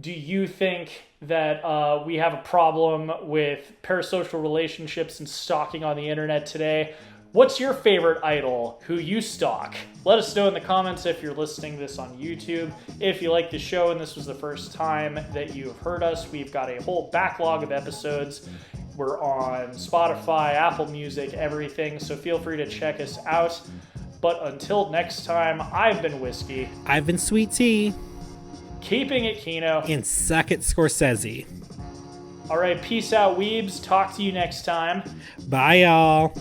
Do you think that we have a problem with parasocial relationships and stalking on the internet today? What's your favorite idol who you stalk? Let us know in the comments if you're listening to this on YouTube. If you like the show and this was the first time that you've heard us, we've got a whole backlog of episodes. We're on Spotify, Apple Music, everything, so feel free to check us out. But until next time, I've been Whiskey. I've been Sweet Tea. Keeping it Kino. And suck it Scorsese. All right, peace out, weebs. Talk to you next time. Bye, y'all.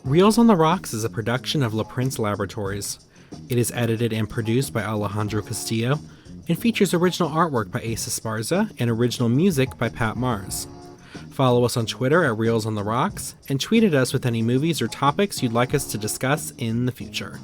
Reels on the Rocks is a production of La Prince Laboratories. It is edited and produced by Alejandro Castillo and features original artwork by Asa Esparza and original music by Pat Mars. Follow us on Twitter at Reels on the Rocks, and tweet at us with any movies or topics you'd like us to discuss in the future.